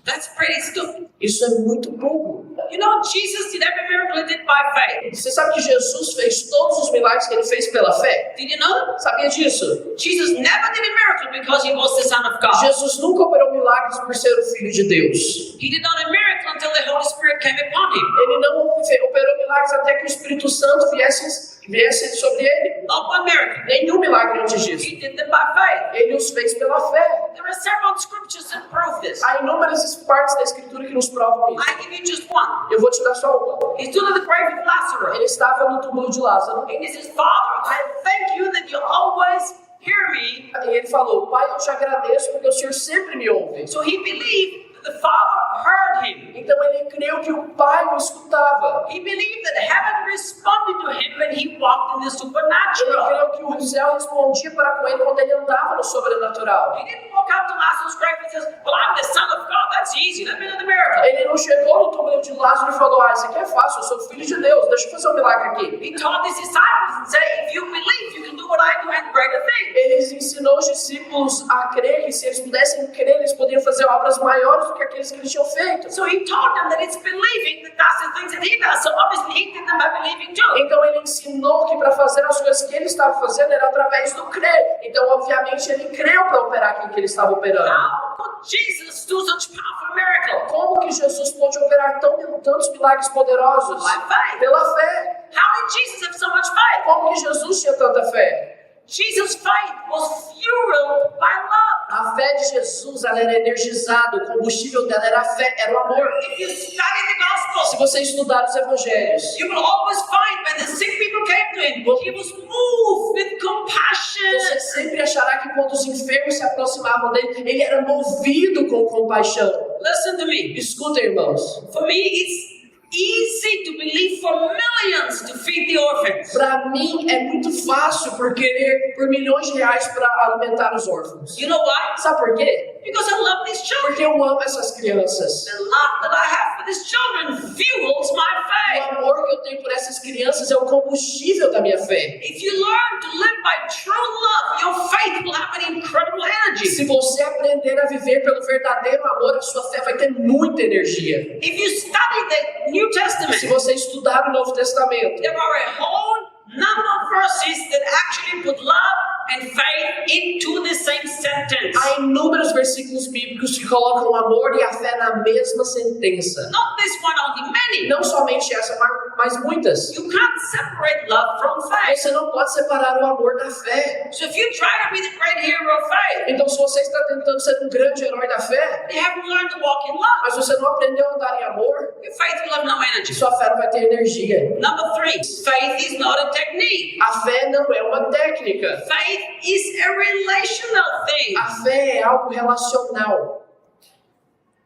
That's pretty stupid. Isso é muito burro. You know, Jesus did every miracle he did by faith. Você sabe que Jesus fez todos os milagres que ele fez pela fé? Did you know that? Sabia disso? Jesus never did a miracle because he was the Son of God. Jesus nunca operou milagres por ser o Filho de Deus. He did not a miracle until the Holy Spirit came upon him. Ele não operou milagres até que o Espírito Santo viesse sobre ele. Not one miracle. Nenhum milagre antes disso. He did them by faith. Ele os fez pela fé. There are several scriptures that prove this. Há inúmeras partes da Escritura que nos provam isso. I give you just one. Eu vou te dar só uma. He stood at the grave of Lazarus. Ele estava no túmulo de Lázaro. And he says, Father, I thank you that you always hear me. E ele falou: Pai, eu te agradeço porque o Senhor sempre me ouve. So he believed that the Father heard him. Então ele creu que o Pai o escutava. He believed that heaven responded to him when he walked in the Ele supernatural. creu que o céu respondia para com ele quando ele andava no sobrenatural. He didn't walk out to Lazarus' grave and says, well, I'm the Son of God. That's easy. Let me do the miracle. Ele não chegou no túmulo de Lázaro e falou: isso aqui é fácil, eu sou filho de Deus, deixa eu fazer um milagre aqui. He taught his disciples and said, if you believe, you can do what I do and greater things. Ele ensinou os discípulos a crer que se eles pudessem crer, eles poderiam fazer obras maiores do que aqueles que eles tinham feito. So he taught them that it's believing that does the things that he does. So obviously he did them by believing too. Então ele ensinou que para fazer as coisas que ele estava fazendo era através do crer. Então, obviamente, ele creu para operar aquilo que ele estava operando. How could Jesus do such powerful miracle? Como que Jesus pôde operar tantos milagres poderosos? By faith. Pela fé. How did Jesus have so much faith? Como que Jesus tinha tanta fé? Jesus' faith was fueled by love. A fé de Jesus, ela era energizada, o combustível dela era a fé, era o amor. If you study the Se gospel, você estudar os evangelhos, you will always find when the sick people came to him, he was moved with compassion. você sempre achará que quando os enfermos se aproximavam dele, ele era movido com compaixão. Listen to me. Escutem, irmãos. For me, it's easy to believe for millions to feed the orphans. Para mim é muito fácil por querer por milhões de reais para alimentar os órfãos. You know why? Sabe por quê? Because I love these children. Porque eu amo essas crianças. The love that I have for these children fuels my O faith. amor que eu tenho por essas crianças é o combustível da minha fé. If you learn to live by true love, your faith will have an incredible energy. Se você aprender a viver pelo verdadeiro amor, a sua fé vai ter muita energia. If you study the New Se Testament, você estudar o Novo Testamento, there are a whole number of verses that actually put love and faith into the same sentence. há inúmeros versículos bíblicos que colocam o amor e a fé na mesma sentença. Not this one only, many. Não somente essa, mas muitas. You can't separate love from faith. Você não pode separar o amor da fé. So if you try to be the great hero of faith, Então, se você está tentando ser um grande herói da fé, you haven't learned to walk in love, mas você não aprendeu a andar em amor, your faith will have no energy. sua fé não vai ter energia. Number 3, faith is not a technique. A fé não é uma técnica. Faith is a relational thing. A fé é algo relacional.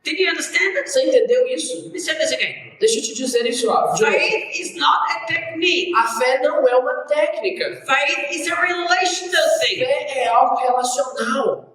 Did you understand it? Você entendeu isso? Let me say this again. Deixa eu te dizer isso, ó. De novo. Faith is not a technique. A fé não é uma técnica. Faith is a relational thing. Fé é algo relacional.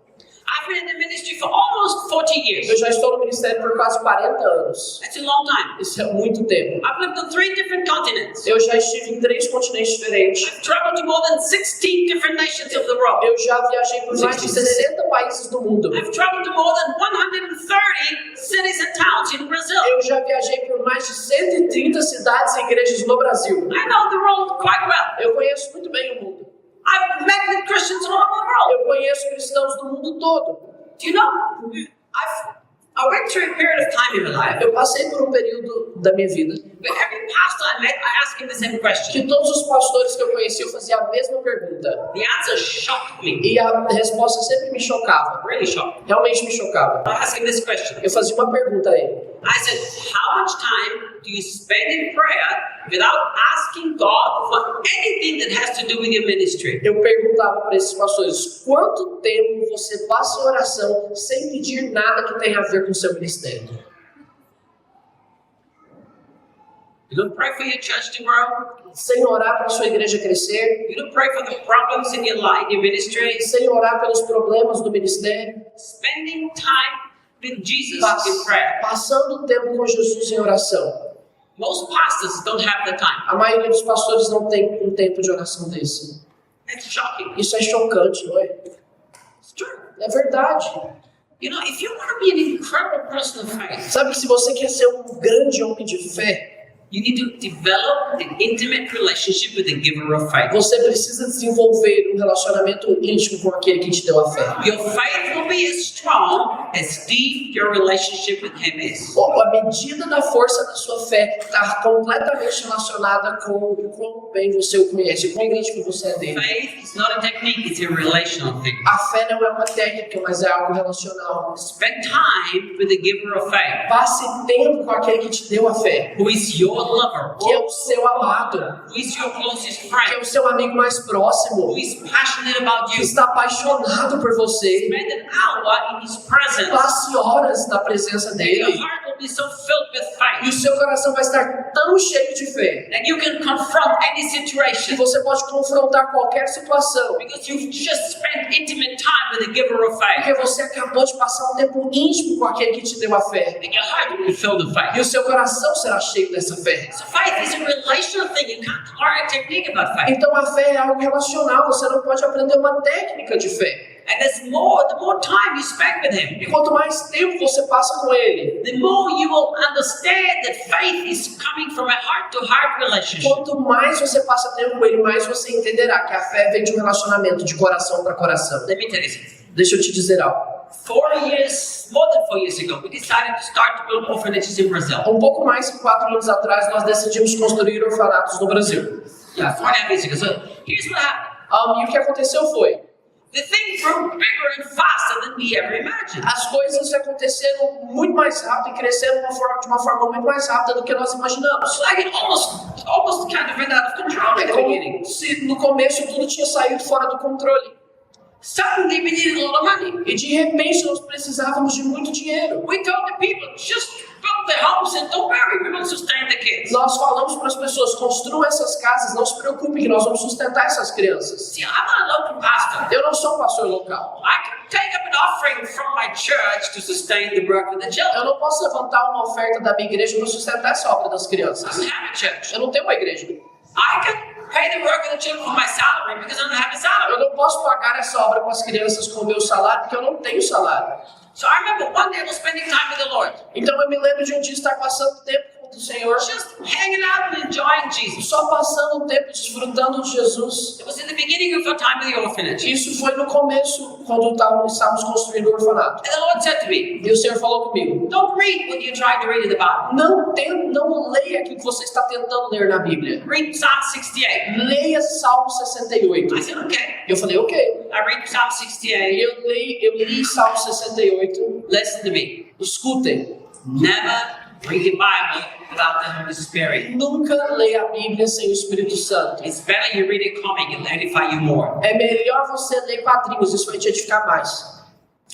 I've been in the ministry for almost 40 Eu years. já estou no ministério por quase 40 anos. That's a long time. Isso é muito tempo. I've lived on 3 different continents. Eu já estive em 3 continentes diferentes. I've traveled to more than 16 different nations of the world. Eu já viajei por mais de 60 países do mundo. I've traveled to more than 130 cities and towns in Brazil. Eu já viajei por mais de 130 cidades e igrejas no Brasil. I know the world quite well. Eu conheço muito bem o mundo. I've met with Christians all over the world. Eu conheço cristãos do mundo todo. Do you know? I went through a period of time in my life. Eu passei por um período da minha vida But every pastor I met, I asked him the same question. que todos os pastores que eu conheci, eu fazia a mesma pergunta. The answer shocked me. E a resposta sempre me chocava. Really shocked. Realmente me chocava. I asked him this question. Eu fazia uma pergunta a ele. I said, how much time do you spend in prayer without asking God for anything that has to do with your ministry? Eu perguntava para esses pastores, quanto tempo você passa em oração sem pedir nada que tenha a ver com o seu ministério? You don't pray for your church to grow. Sem orar para a sua igreja crescer, You don't pray for the problems in your life, your ministry. sem orar pelos problemas do ministério, Spending time with Jesus in prayer. passando tempo com Jesus em oração. Most pastors don't have the time. A maioria dos pastores não tem um tempo de oração desse. That's shocking. Isso é chocante, não é? It's true. É verdade. You know, if you want to be an incredible person of faith, Sabe que se você quer ser um grande homem de fé, you need to develop an intimate relationship with the giver of faith. você precisa desenvolver um relacionamento íntimo com aquele que te deu a fé. Your faith will be as strong as deep your relationship with Him is. A medida da força da sua fé está completamente relacionada com o quão bem você o conhece, quão íntimo você é dele. Faith is not a technique, it's a relational thing. A fé não é uma técnica, mas é algo relacional. Spend time with the giver of faith, Passe tempo com aquele que te deu a fé, who is your lover, que é o seu amado, who is your closest que é friend, o seu amigo mais próximo, who is passionate about que you. está apaixonado por você. Spend an hour in His presence. Passe horas na presença Your dele heart will be so filled with e faith o seu coração vai estar tão cheio de fé that you can confront any que situation você pode confrontar qualquer situação, because you've just spent intimate time with the giver of faith. porque você acabou de passar um tempo íntimo com aquele que te deu a fé. And your heart will be filled with faith. E o seu coração será cheio dessa fé. So faith is a relational thing. You can't learn a technique about faith. Então a fé é algo relacional, você não pode aprender uma técnica de fé. And the more time you spend with Him, E quanto mais tempo você passa com ele, the more you will understand that faith is coming from a heart-to-heart relationship. quanto mais você passa tempo com ele, mais você entenderá que a fé vem de um relacionamento de coração para coração. Let me tell you something. Deixa eu te dizer algo. 4 years, more than 4 years ago, we decided to start to build orphanages in Brazil. Um pouco mais de 4 anos atrás, nós decidimos construir orfanatos no Brasil. Yeah, 4.5 years ago. So here's what happened. E o que aconteceu foi, The thing grew bigger and faster than we ever imagined. as coisas aconteceram muito mais rápido e cresceram de uma forma muito mais rápida do que nós imaginamos. Like it almost kind of went out of control at É the beginning. como se no começo tudo tinha saído fora do controle. Suddenly we needed a lot of money. E de repente nós precisávamos de muito dinheiro. We told the people, just build the homes and don't worry, we will sustain the kids. Nós falamos para as pessoas, construam essas casas, não se preocupem que nós vamos sustentar essas crianças. See, I'm not a local pastor. Eu não sou um pastor local. I can take up an offering from my church to sustain the work of the children. Eu não posso levantar uma oferta da minha igreja para sustentar essa obra das I crianças. don't have a church. Eu não tenho uma igreja. I can pay the work of the children from my salary because I don't have a salary. Eu não posso pagar essa obra com as crianças com o meu salário porque eu não tenho salário. So I remember one day I was spending time with the Lord, Então eu me lembro de um dia estar passando tempo com o Senhor, just hanging out and enjoying Jesus. só passando um tempo desfrutando de Jesus. It was in the beginning of our time with the orphanage. Isso foi no começo, quando estávamos construindo o orfanato. And the Lord said to me, E o Senhor falou comigo, don't read what you're trying to read in the Bible. não leia aquilo que você está tentando ler na Bíblia. Read Psalm 68. Leia Salmo 68. I said, okay. Eu falei, ok. I read Psalm 68. Eu li Salmo 68. Listen to me. Escutem. Never read the Bible without the Holy Spirit. Nunca leia a Bíblia sem o Espírito Santo. It's better you read a comic, it'll edify you more. É melhor você ler quadrinhos, isso vai te edificar mais.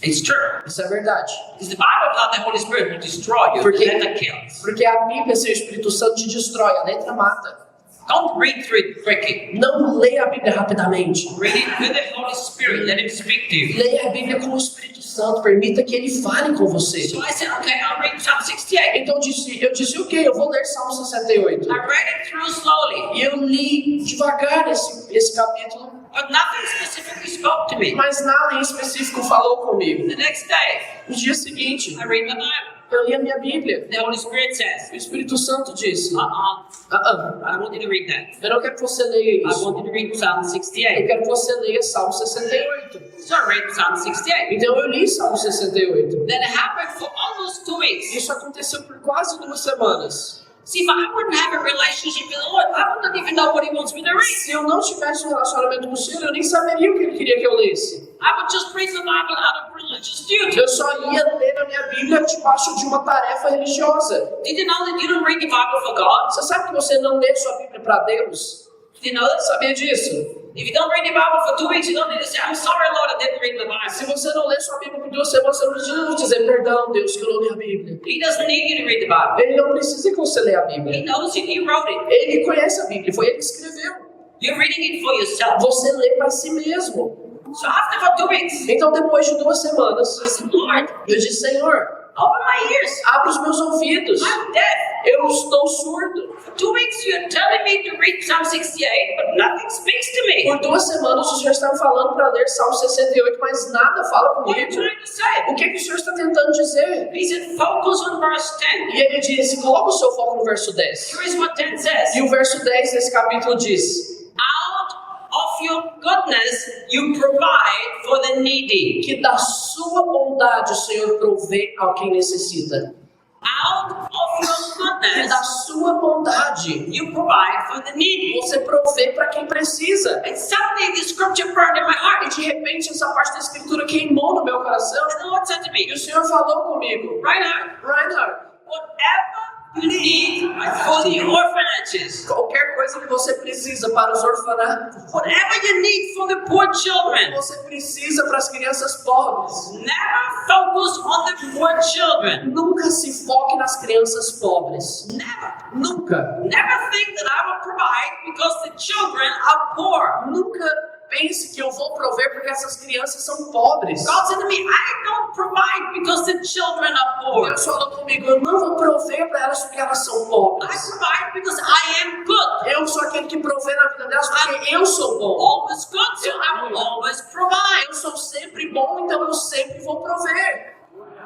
It's true. Isso é verdade. Because the Bible without the Holy Spirit will destroy you. Porque- The letter kills. Porque a Bíblia sem o Espírito Santo te destrói, a letra mata. Don't read through it quickly. Não leia a Bíblia rapidamente. Read it with the Holy Spirit. Let Him speak to you. Leia a Bíblia com o Espírito Santo, permita que ele fale com você. So I said, okay, I'll read Psalm 68. Então eu disse, ok, eu vou ler Salmo 68. I read it through slowly, E eu li devagar esse capítulo, but nothing specifically spoke to me. mas nada em específico falou comigo. The next day, No dia seguinte, I read the Bible. eu li a minha Bíblia. The Holy Spirit says, O Espírito Santo disse, uh-uh, I I don't want you to read that. não quero que você leia I isso. want you to read Psalm Eu 68. quero que você leia Salmo 68. So I read Psalm 68. Então eu li Salmo 68. That happened for almost 2 weeks. Isso aconteceu por quase 2 semanas. See, if I wouldn't have a relationship with the Lord, I wouldn't even know what He wants me to read. Se eu não tivesse um relacionamento com o Senhor, eu nem saberia o que Ele queria que eu lesse. I would just read the Bible out of religious duty. Eu só ia ler a minha Bíblia debaixo de uma tarefa religiosa. Did you know that you don't read the Bible for God? Você sabe que você não lê sua Bíblia para Deus? Did you know that? Sabia disso? If you don't read the Bible for 2 weeks, you don't need to say, I'm sorry, Lord, I didn't read the Se Bible. você não lê sua Bíblia por 2 semanas, você não precisa dizer, perdão, Deus, que eu não li a Bíblia. He doesn't need you to read the Bible. Ele não precisa que você leia a He Bíblia. knows it. He wrote it. Ele conhece a Bíblia, foi ele que escreveu. You're reading it for yourself. Você lê para si mesmo. So after for 2 weeks, Então, depois de 2 semanas, I said, Lord, eu disse, Senhor, open my ears. abre os meus ouvidos. I'm deaf. Eu estou surdo. For 2 weeks, you're telling me to read Psalm 68, but nothing speaks to me. Por 2 semanas, o Senhor está me falando para ler Salmo 68, mas nada fala What are you comigo. trying to say? O que é que o Senhor está tentando dizer? He said, focus on verse 10. E ele disse, coloca o seu foco no verso 10. Here is what 10 says. E o verso 10 desse capítulo diz, Out of your goodness, you provide for the needy. que da sua bondade o Senhor provê ao quem necessita. Out of your Que da goodness, sua bondade you provide for the needy. você provê para quem precisa. And suddenly the scripture burned in my E heart. de repente essa parte da escritura queimou no meu coração. And the Lord said to E me, o Senhor falou comigo, Reinhard, Reinhard, whatever you need for the orphanages, qualquer coisa que você precisa para os orfanatos, whatever you need for the poor children, você precisa para as crianças pobres. never focus on the poor children. Nunca se foque nas crianças pobres. Never. Nunca. Never think that I will provide because the children are poor. Nunca pense que eu vou prover porque essas crianças são pobres. God said to me, I don't provide because the children are poor. Deus falou comigo, eu não vou prover para elas porque elas são I pobres. provide because I am good. Eu sou aquele que provê na vida delas porque eu sou bom. Always good, so I will always provide. Eu sou sempre bom, então eu sempre vou prover.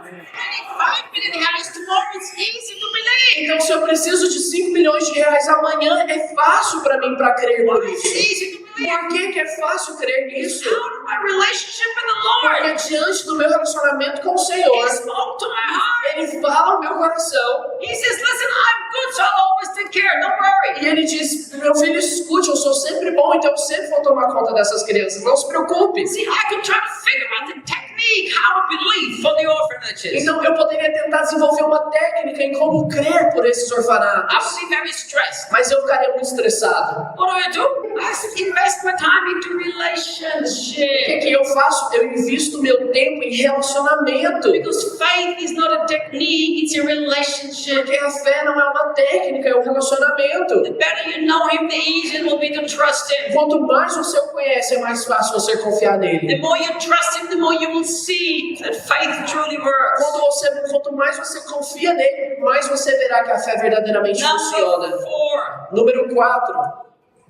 And if 5 million reais tomorrow, it's easy to believe. Então, se eu preciso de 5 milhões de reais amanhã, é fácil para mim para crer por It's isso. easy to believe. Por que é fácil crer nisso? Out of my relationship with the Lord, Porque diante do meu relacionamento com o Senhor, He spoke to my heart. Ele fala ao meu coração He says, listen, I'm good, so I'll always take care. Don't worry. e Ele diz, meu filho, escute, eu sou sempre bom, então eu sempre vou tomar conta dessas crianças, não se preocupe. See, I could try to figure out the technique technique how to believe for the orphanages. Então eu poderia tentar desenvolver uma técnica em como crer por esses I orfanatos. would be very stressed. Mas eu ficaria muito estressado. What do? I invest my time into O que relationship. que eu faço? Eu invisto meu tempo em relacionamento. Because faith is not a technique, it's a relationship. Porque a fé não é uma técnica, é um relacionamento. The better you know him, the easier it will be to trust him. Quanto mais você o conhece, é mais fácil você confiar The nele. more you trust him, the more you will see that faith truly works. Quanto mais você confia nele, mais você verá que a fé verdadeiramente funciona. Number 4. Número 4.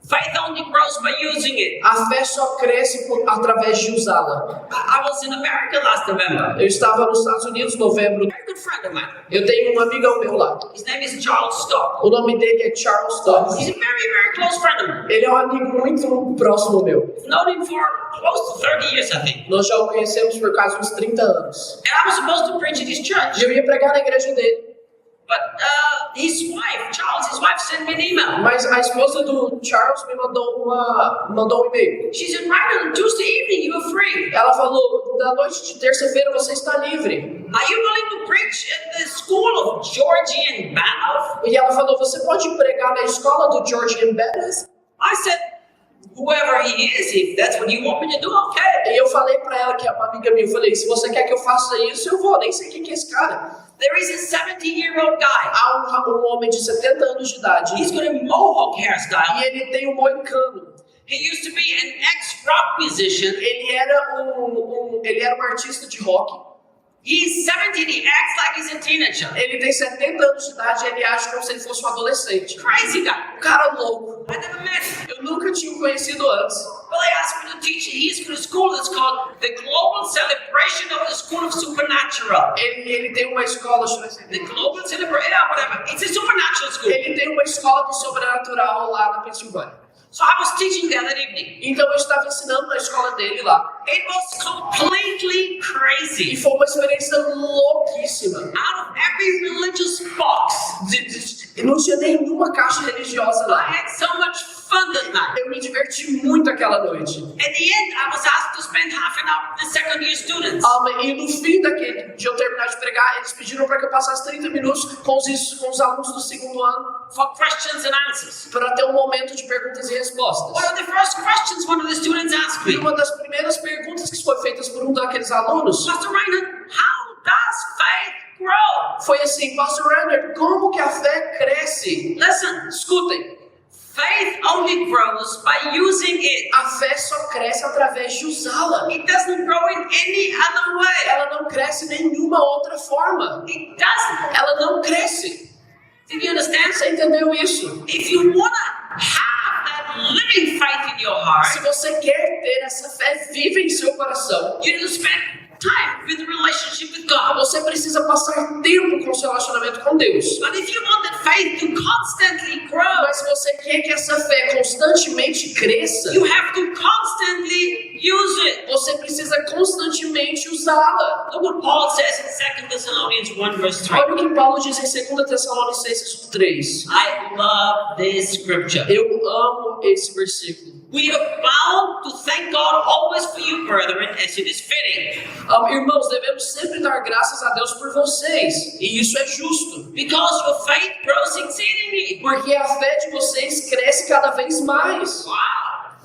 Faith only grows by using it. A fé só cresce através de usá-la. I was in America last November. Eu estava nos Estados Unidos em novembro. A very good friend of mine. Eu tenho um amigão meu lá. His name is Charles Stock. O nome dele é Charles Dawes. He's a very, very close friend of mine. Ele é um amigo muito próximo meu. I've known him for close to 30 years, I think. Nós já o conhecemos por quase uns 30 anos. And I was supposed to preach at his church. E eu ia pregar na igreja dele. But his wife, Charles, his wife sent me an email. Mas a esposa do Charles me mandou um e-mail. She said, right on Tuesday evening, you are free. Ela falou, na noite de terça-feira você está livre. Are you willing to preach at the school of Georgian Banov? E ela falou, você pode pregar na escola do Georgian Baptist? I said, whoever he is, if that's what you want me to do, okay. E eu falei pra ela, que é uma amiga minha, eu falei, se você quer que eu faça isso, eu vou, nem sei quem que é esse cara. There is a 70-year-old guy. Há um homem de 70 anos de idade, He's got a mohawk hairstyle. e ele tem um moicano. He used to be an ex-rock musician. Ele era um artista de rock. He's 70 and he acts like he's a teenager. Ele tem 70 anos de idade e ele age como se ele fosse um adolescente. Crazy guy. Um cara louco. I never met him. Eu nunca tinha o conhecido antes. Well, they asked me to teach. He's got a school that's called the Global Celebration of the School of Supernatural. Ele tem uma escola, deixa eu ver se The Global Celebration, yeah, whatever. It's a supernatural school. ele tem uma escola do sobrenatural lá na Pensilvânia. So I was teaching there that evening. Então eu estava ensinando na escola dele lá. It was completely E crazy. foi uma experiência louquíssima. Out of every religious box, Não tinha nenhuma caixa religiosa I lá. had so much fun that night. Eu me diverti muito aquela noite. At the end, I was asked to spend half an hour with the second year students. E no fim de eu terminar de pregar, eles pediram para que eu passasse 30 minutos com os alunos do segundo ano For questions and answers. para ter um momento de perguntas e respostas. One of the first questions one of the students asked E me, uma das primeiras perguntas que foi feita por um daqueles alunos Pastor Reinhard, how does faith grow? foi assim, Pastor Reinhard, como que a fé cresce? Listen, Escutem, faith only grows by using it. a fé só cresce através de usá-la. It doesn't grow in any other way. Ela não cresce de nenhuma outra forma. It doesn't. Ela não cresce. Did you understand? Você entendeu isso? If you want to have that living faith in your Se heart, você quer ter essa fé viva em seu coração, you need to spend time with the relationship with God. você precisa passar tempo com o seu relacionamento com Deus. But if you want that faith to constantly grow, Mas se você quer que essa fé constantemente cresça, you have to constantly use it. você precisa constantemente usá-la. Look what Paul says in 2 Thessalonians 1 verse 3. Olha o que Paulo diz em 2 Tessalonicenses 3. I love this scripture. Eu amo esse versículo. We are bound to thank God always for you, brethren, as it is fitting, Irmãos, devemos sempre dar graças a Deus por vocês. E isso é justo. because your faith grows exceedingly. Porque a fé de vocês cresce cada vez mais. Wow.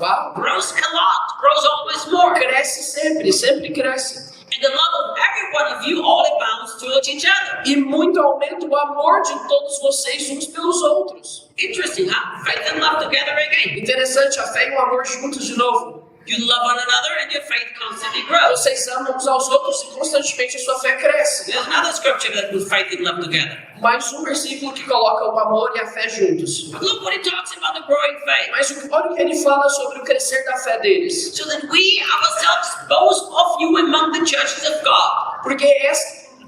Uau! Grows a lot, grows always more. Cresce sempre, sempre cresce. And the love of every one of you all abounds towards each other. E muito aumenta o amor de todos vocês uns pelos outros. Interesting, huh? Faith and love together again. Interessante, a fé e o amor juntos de novo. You love one another and your faith constantly grows. Vocês amam uns aos outros e constantemente a sua fé cresce. There's another scripture that puts faith and love together. Mais um versículo que coloca o amor e a fé juntos. But look what it talks about the growing faith. Mas olha o que ele fala sobre o crescer da fé deles. So that we ourselves boast of you among the churches of God. Porque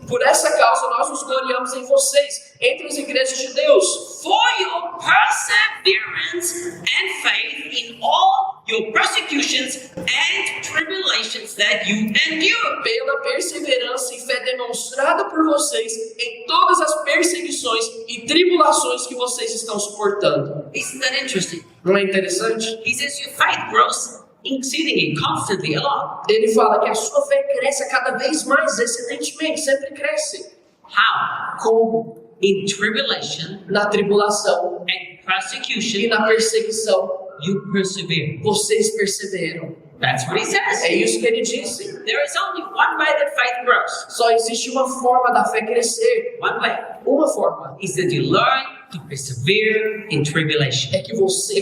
por essa causa nós nos gloriamos em vocês, entre as igrejas de Deus. For your perseverance and faith in all your persecutions and tribulations that you endure. Pela perseverança e fé demonstrada por vocês em todas as perseguições e tribulações que vocês estão suportando. Isn't that interesting? Não é interessante? He says your faith grows exceedingly, constantly, a lot. Ele fala que a sua fé cresce cada vez mais, excelentemente, sempre cresce. How? Como? In tribulation Na tribulação and e persecution, na perseguição, you persevere. vocês perseveram. That's what he says. É isso que ele disse. There is only one way that faith grows. Só existe uma forma da fé crescer. One way Uma forma. is that you learn to persevere in tribulation. É que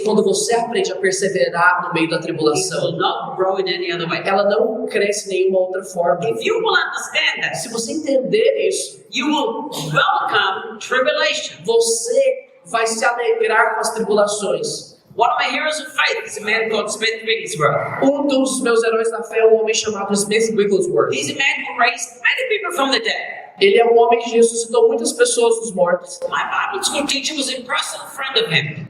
quando você aprende a perseverar no meio da It tribulação, will not grow in any other way. ela não cresce de nenhuma outra forma. If you will understand that, Se você entender isso, you will welcome tribulation. você vai se alegrar com as tribulações. One of my heroes of faith is a man called Smith Wigglesworth. Dos meus heróis da fé é um homem chamado Smith Wigglesworth. He's a man who raised many people from the dead. Ele é um homem que ressuscitou muitas pessoas dos mortos. My Bible school teacher was a personal friend of him.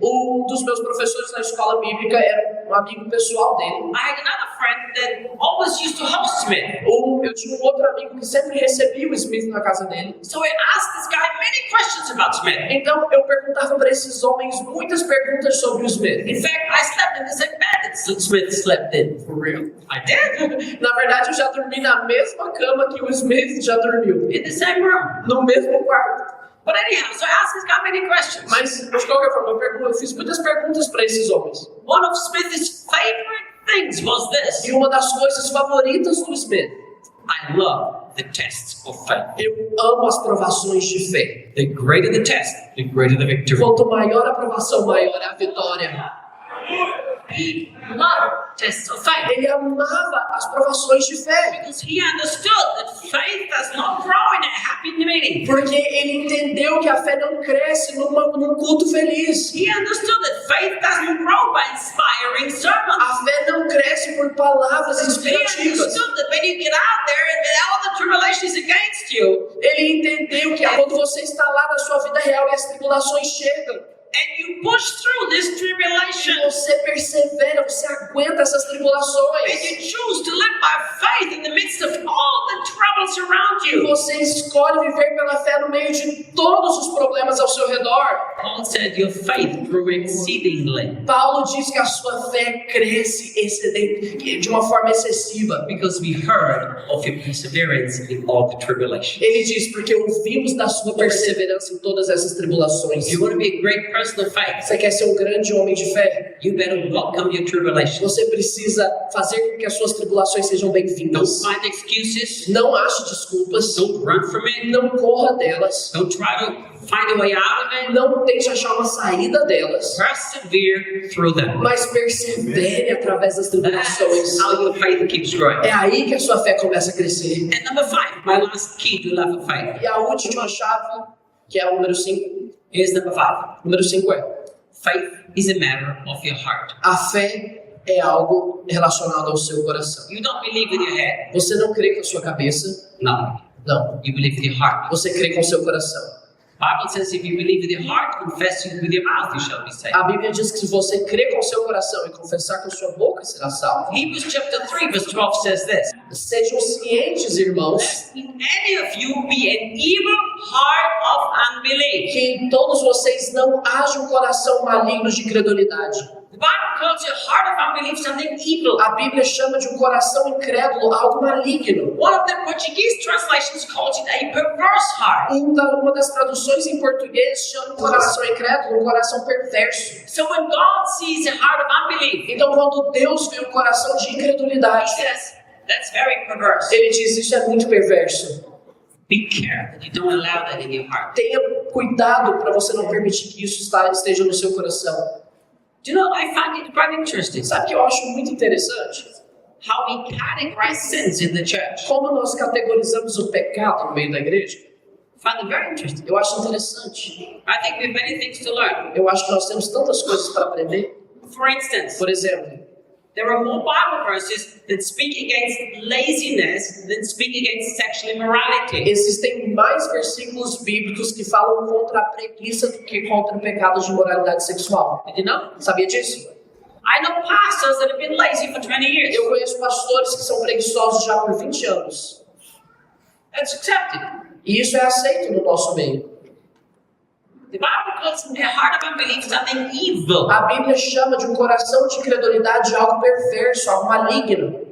Dos meus professores na escola bíblica era um amigo pessoal dele. I had another friend that always used to host Smith. Eu tinha um outro amigo que sempre recebia o Smith na casa dele. So I asked this guy many questions about Smith. Então eu perguntava para esses homens muitas perguntas sobre o Smith. In fact, I slept in the same bed that Smith slept in. For real? I did. Na verdade, eu já dormi na mesma cama que o Smith já dormiu. In the same room. No mesmo quarto. But anyhow, so I asked this guy many questions. Mas, de qualquer forma, eu fiz muitas perguntas para esses homens. One of Smith's favorite things was this. E uma das coisas favoritas do Smith: I love the tests of faith. eu amo as provações de fé. The greater the test, the greater the victory. Quanto maior a provação, maior é a vitória. He loved tests of faith Ele amava as provações de fé, because he understood that faith does not grow in a happy meeting. porque ele entendeu que a fé não cresce num culto feliz. He understood that faith doesn't grow by inspiring sermons. A fé não cresce por palavras He inspirativas. understood that when you get out there and all the tribulations against you, Ele entendeu que quando você está lá na sua vida real e as tribulações chegam, and you push through this e tribulation, você persevera, você aguenta essas and tribulações, you choose to live by faith in the midst of all the troubles around e you. você escolhe viver pela fé no meio de todos os problemas ao seu redor. Paul said your faith grew exceedingly Paulo diz que a sua fé cresce de uma forma excessiva. because we heard of your perseverance in all the tribulation. Ele diz, porque ouvimos da sua perseverança em todas essas tribulações. If you want to be a great person of faith, Você quer ser um grande homem de fé? you better welcome your tribulation. Você precisa fazer com que as suas tribulações sejam Don't bem-vindas. find excuses. Não ache desculpas. Don't run from it. Não corra delas. Don't try to find a way out of it. Não tente achar uma saída delas. Persevere through them. Mas persevere através das That's tribulações. how your faith keeps growing. É aí que a sua fé começa a crescer. And number 5, my last key to life of faith. E a última chave, que é o número 5. Here's number 5. Número 5 é: Faith is a matter of your heart. a fé é algo relacionado ao seu coração. You don't believe with your head. Você não crê com a sua cabeça. No. Não. You believe with your heart. Você crê com o seu coração. Bible says if you believe with your heart, confess it with your mouth, you shall be saved. A Bíblia diz que se você crê com o seu coração e confessar com a sua boca, será salvo. Hebrews chapter 3 verse 12 says this. Sejam cientes, irmãos, Lest in any of you be an evil heart of unbelief. que em todos vocês não haja um coração maligno de incredulidade. The Bible calls a heart of unbelief something evil. A Bíblia chama de um coração incrédulo algo maligno. One of the Portuguese translations calls it a perverse heart. Uma das traduções em português chama de coração incrédulo um coração perverso. So when God sees a heart of unbelief, Então, quando Deus vê um coração de He incredulidade, says, that's very perverse. Ele diz: isso é muito perverso. Be careful that you don't allow that in your heart. Tenha cuidado para você não permitir que isso esteja no seu coração. Do you know, I find it quite interesting Sabe o que eu acho muito interessante? how we categorize sins in the church. Como nós categorizamos o pecado no meio da igreja. I find it very interesting. Eu acho interessante. I think we have many things to learn. Eu acho que nós temos tantas coisas para aprender. For instance, Por exemplo, there are more Bible verses that speak against laziness than speak against sexual immorality. existem mais versículos bíblicos que falam contra a preguiça do que contra o pecado de imoralidade sexual. Did you know? Sabia disso? I know pastors that have been lazy for 20 years. Eu conheço pastores que são preguiçosos já por 20 anos. That's accepted. E isso é aceito no nosso meio. The Bible calls a heart of unbelief something evil. A Bíblia chama de um coração de incredulidade algo perverso, algo maligno.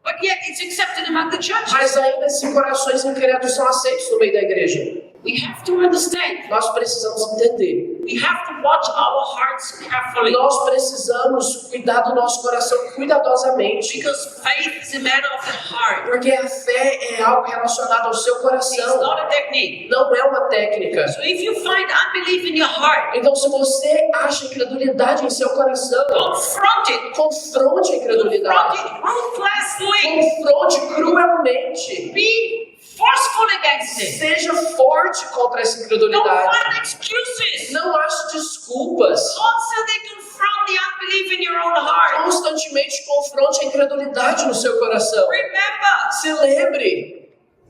But yet it's accepted among the churches. Mas ainda assim, corações incrédulos são aceitos no meio da igreja. We have to understand. Nós precisamos entender. We have to watch our hearts carefully. Nós precisamos cuidar do nosso coração cuidadosamente. Because faith is a matter of the heart. Porque a fé é algo relacionado ao seu It's coração. not a technique. Não é uma técnica. So if you find unbelief in your heart, Então, se você acha incredulidade em seu coração, confront it. confronte a Confront incredulidade. it ruthlessly. Confronte cruelmente. Be forceful against it. Seja forte contra essa Don't incredulidade. find excuses. Não ache desculpas. Constantly confront the unbelief in your own heart. Constantemente confronte a incredulidade no seu coração. Remember, Se lembre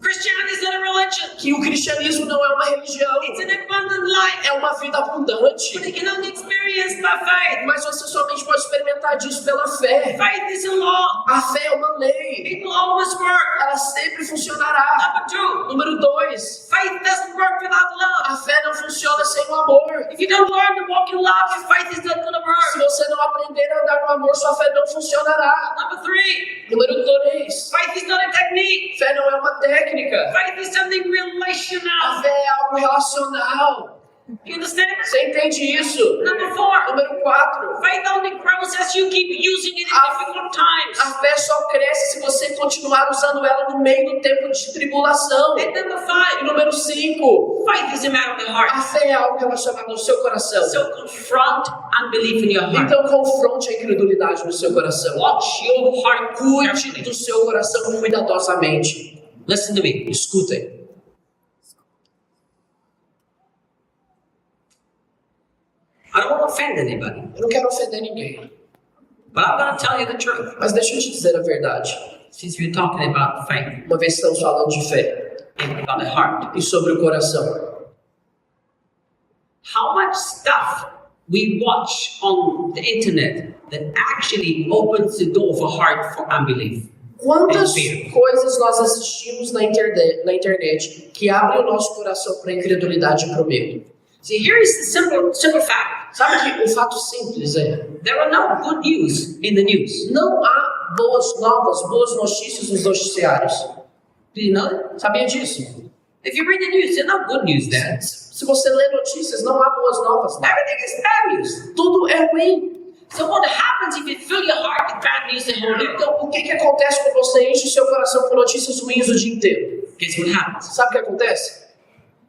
Christianity is not a religion. que o cristianismo não é uma religião. It's an abundant life. É uma vida abundante. But it can only be experienced by faith. Mas você somente pode experimentar disso pela fé. Faith is a law. A fé é uma lei. It will always work. Ela sempre funcionará. Number 2, Número 2. faith doesn't work without love. A fé não funciona sem o amor. If you don't learn to walk in love, your faith is not going to Se work. você não aprender a andar no amor, sua fé não funcionará. Number 3, Número 2. faith is not a technique. Fé não é uma técnica. Faith is something A relational. fé é algo relacional. You understand? Você entende isso? Number 4, Número 4. faith only grows as you keep using it in difficult times. A fé só cresce se você continuar usando ela no meio do tempo de tribulação. And number E 5, número 5. faith is a matter of the heart. A fé é algo relacionado ao seu coração. So confront unbelief in your heart. Então confronte a incredulidade no seu coração. Watch your heart Cuide carefully. do seu coração cuidadosamente. Listen to me. Escutem. I don't want to offend anybody, Eu não quero ofender ninguém, but I'm going to tell you the truth. mas deixa eu te dizer a verdade. Since we're talking about faith Uma vez que estamos falando de fé and about the heart, e sobre o coração, how much stuff we watch on the internet that actually opens the door of a heart for unbelief. quantas Fear. coisas nós assistimos na internet que abrem o nosso coração para a incredulidade e para o medo? See, here is the simple fact. Sabe que o fato simples é, There are no good news in the news. não há boas novas, boas notícias nos noticiários. Do you know that? Sabia disso? If you read the news, there's no good news there. Se você lê notícias, não há boas novas lá. Everything is bad news. Tudo é ruim. So what happens if you fill your heart with bad news the whole day? Então, o que acontece quando você enche o seu coração com notícias ruins o dia inteiro? Guess what happens? Sabe o que acontece?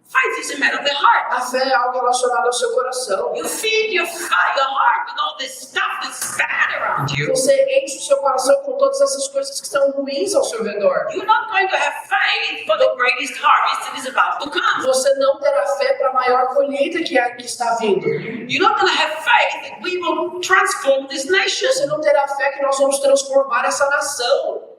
Faith is a matter of the heart. A fé é algo relacionado ao seu coração. You feed your heart with all this stuff that's bad around you. Você enche o seu coração com todas essas coisas que são ruins ao seu redor. You're not going to have faith for the greatest harvest that is about to come. Você não terá fé para a maior colheita que está vindo. You're not going to have faith that we will transform this nation. Você não terá fé que nós vamos transformar essa nação.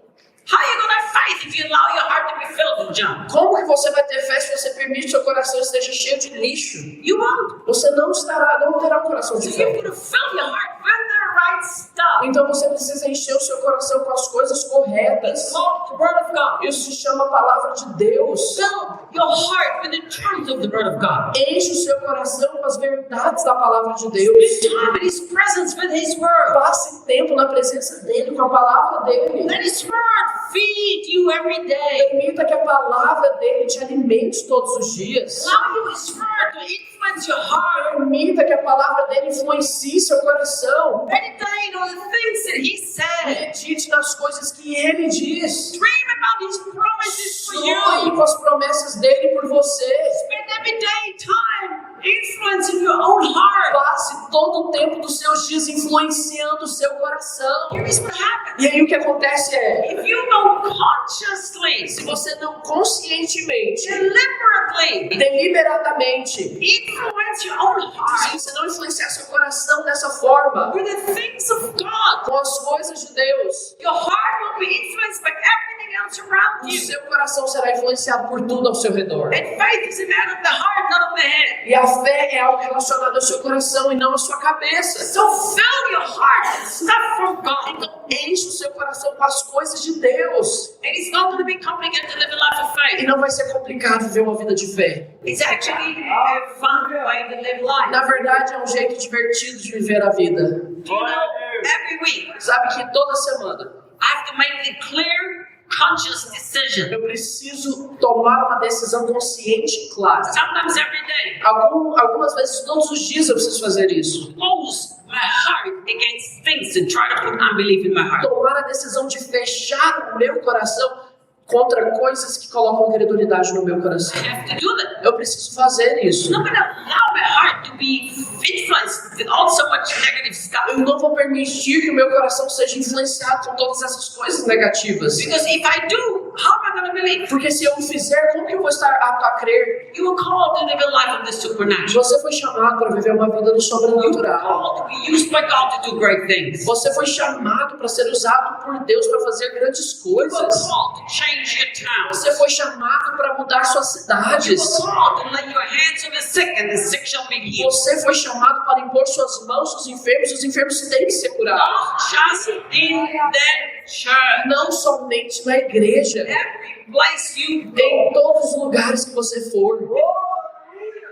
How are you going to have faith if you allow your heart to be filled with junk? Como que você vai ter fé se você permite que seu coração esteja cheio de lixo? You won't. Você não terá um coração de So fé. you've got to fill your heart with the right stuff. Então você precisa encher o seu coração com as coisas corretas. Called the Word of God. Isso se chama palavra de Deus. Fill your heart with the truth of the Word of God. Enche o seu coração com as verdades da palavra de Deus. Spend time in His presence with His Word. Passe tempo na presença dele, com a palavra dele. Let His Word feed you every day. Permita que a palavra dele te alimente todos os dias. Allow His Word to influence your heart. Permita que a palavra dele influencie seu coração. Meditate on the things that He said. Medite nas coisas que ele diz. Dream about His promises for Sonhe you. com as promessas dele por você. Spend every day time influencing your own heart. Passe todo o tempo dos seus dias influenciando o seu coração. Here is what happens. E aí o que acontece é, If you don't consciously, se você não conscientemente, deliberately deliberadamente, influence your own se heart você não influenciar seu coração dessa forma, with the things of God, com as coisas de Deus, your heart will be influenced by everything else around o you. seu coração será influenciado por tudo ao seu redor. And faith is a matter of the heart, not of the head. E a fé é algo relacionado ao seu coração e não à sua cabeça. So fill your heart with stuff from God. Então enche o seu coração com as coisas de Deus. And it's not going to be complicated to live a life of E faith. não vai ser complicado viver uma vida de fé. It's actually a fun way to live life. Na verdade, é um jeito divertido de viver a vida. You know, every week Sabe que toda semana I have to make the clear, conscious decision. eu preciso tomar uma decisão consciente e clara. Sometimes every day. Algumas vezes, todos os dias eu preciso fazer isso. Close my heart against things and try to put unbelief in my heart. Tomar a decisão de fechar o meu coração contra coisas que colocam incredulidade no meu coração. I have to do that. Eu preciso fazer isso. I'm not going to allow my heart to be influenced with all so much negative stuff. Eu não vou permitir que o meu coração seja influenciado por todas essas coisas negativas. Because if I do, how am I going to believe? Porque se eu o fizer, como que eu vou estar apto a crer? You were called to live a life of the supernatural. Você foi chamado para viver uma vida do You were sobrenatural. called to be used by God to do great things. Você foi chamado para ser usado por Deus para fazer grandes You were coisas. called to change your town. Você foi chamado para mudar suas You cidades. were called to lay your hands on the sick and the sick shall be healed. Você foi chamado para impor suas mãos aos enfermos e os enfermos têm que ser curados. Not just in the church. Não somente na igreja, Every place you go. em todos os lugares que você for.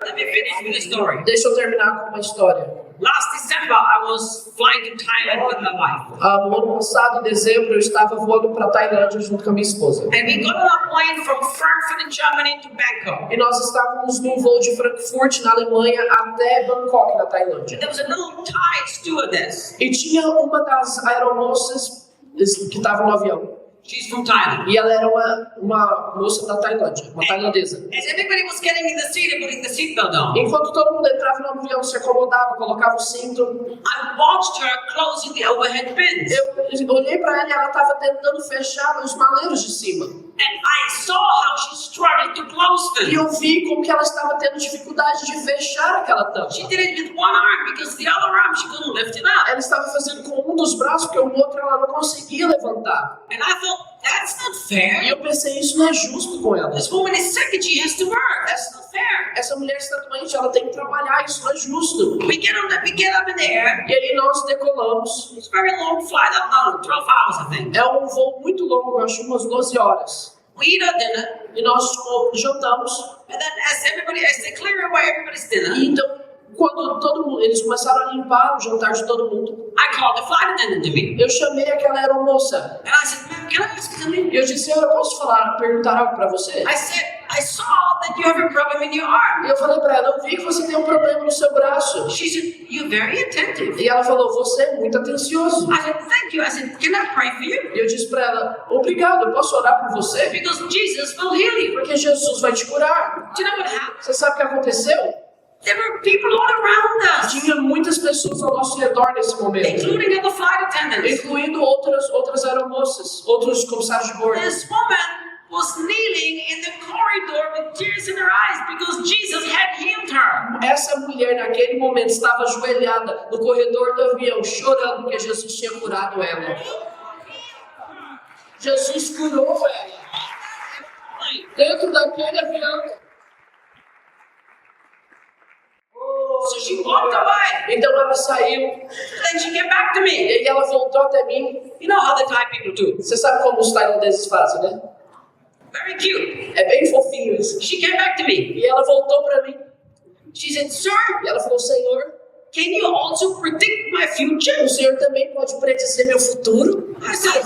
Let me finish with a story. Deixa eu terminar com uma história. Last December, I was flying to Thailand with my wife. No ano passado, em dezembro, eu estava voando para Tailândia junto com a minha esposa. And we got on a plane from Frankfurt in Germany to Bangkok. E nós estávamos num voo de Frankfurt, na Alemanha, até Bangkok, na Tailândia. There was a little Thai stewardess. E tinha uma das aeromoças que estava no avião. She's from Thailand. E ela era uma moça da Tailândia, uma tailandesa. As everybody was getting in the seat and putting the seatbelt on, Enquanto todo mundo entrava no avião, se acomodava, colocava o cinto, I watched her closing the overhead bins. eu olhei para ela e ela estava tentando fechar os maleiros de cima. And I saw how she struggled to close E them. eu vi como que ela estava tendo dificuldade de fechar aquela tampa. She did it with one arm because the other arm she couldn't lift it up. Ela estava fazendo com um dos braços, porque o outro ela não conseguia levantar. And I thought, that's not E fair. eu pensei, isso não é justo com ela. This woman is sick and she has to work. That's not fair. Essa mulher está doente, ela tem que trabalhar, isso não é justo. We get up in the air. E aí nós decolamos. It's a very long flight. I don't know, 12 hours, I think. É um voo muito longo, eu acho umas 12 horas. We eat our dinner. E nós jantamos. And then as they clear away everybody's dinner, E então, quando todo mundo, eles começaram a limpar o jantar de todo mundo, I called the flight attendant to me. eu chamei aquela aeromoça. And I said, ma'am, can I ask you something? E eu disse, eu posso perguntar algo para você? I said, I saw that you have a problem in your arm. E eu falei para ela, eu vi que você tem um problema no seu braço. She said, you're very attentive. E ela falou, você é muito atencioso. I said, thank you. I said, can I pray for you? E eu disse para ela, obrigado, eu posso orar por você? Because Jesus will heal you. Porque Jesus vai te curar. Do you know what happened? Você sabe o que aconteceu? There were people all around us, Tinha muitas pessoas ao nosso redor nesse momento, including other flight attendants. incluindo outras aeromoças, outros comissários de bordo. This woman was kneeling in the corridor with tears in her eyes because Jesus had healed her. Essa mulher naquele momento estava ajoelhada no corredor do avião, chorando porque Jesus tinha curado ela. Jesus curou ela dentro daquele avião. So she walked away. Então ela saiu Then she came back to me. e ela voltou até mim. You know how the Thai people do. Você sabe como os tailandeses fazem, né? Very cute. É bem fofinho isso. She came back to me. E ela voltou para mim She said, sir, e ela falou, Senhor, can you also predict my future? o Senhor também pode predizer meu futuro? I said,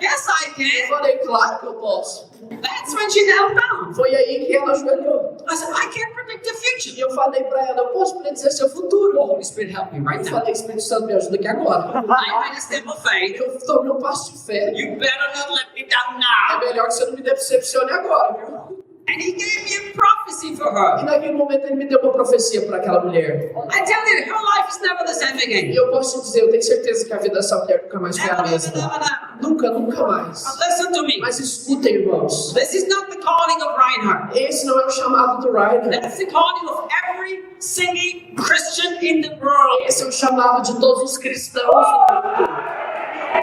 yes, I Eu can. falei, claro que eu posso. That's when she knelt down. Foi aí que ela ajoelhou. I said, I can't predict the E future. eu falei para ela, eu posso predizer seu futuro. The Holy Spirit help me right Eu now. falei, Espírito Santo, me ajuda aqui agora. I made a step of faith. Eu tomei um passo de fé. You better not let me down É now. melhor que você não me decepcione agora, viu? And he gave me a prophecy for her. E naquele momento ele me deu uma profecia para aquela mulher. I tell you, her life is never the same E again. eu posso te dizer, eu tenho certeza que a vida dessa mulher nunca mais foi a Never, never, mesma. never, never. Nunca, nunca mais. But listen to me. Mas escutem, irmãos. This is not the calling of Reinhard. Esse não é o chamado do Ryder. That's the calling of every single Christian in the world. Esse é o chamado de todos os cristãos.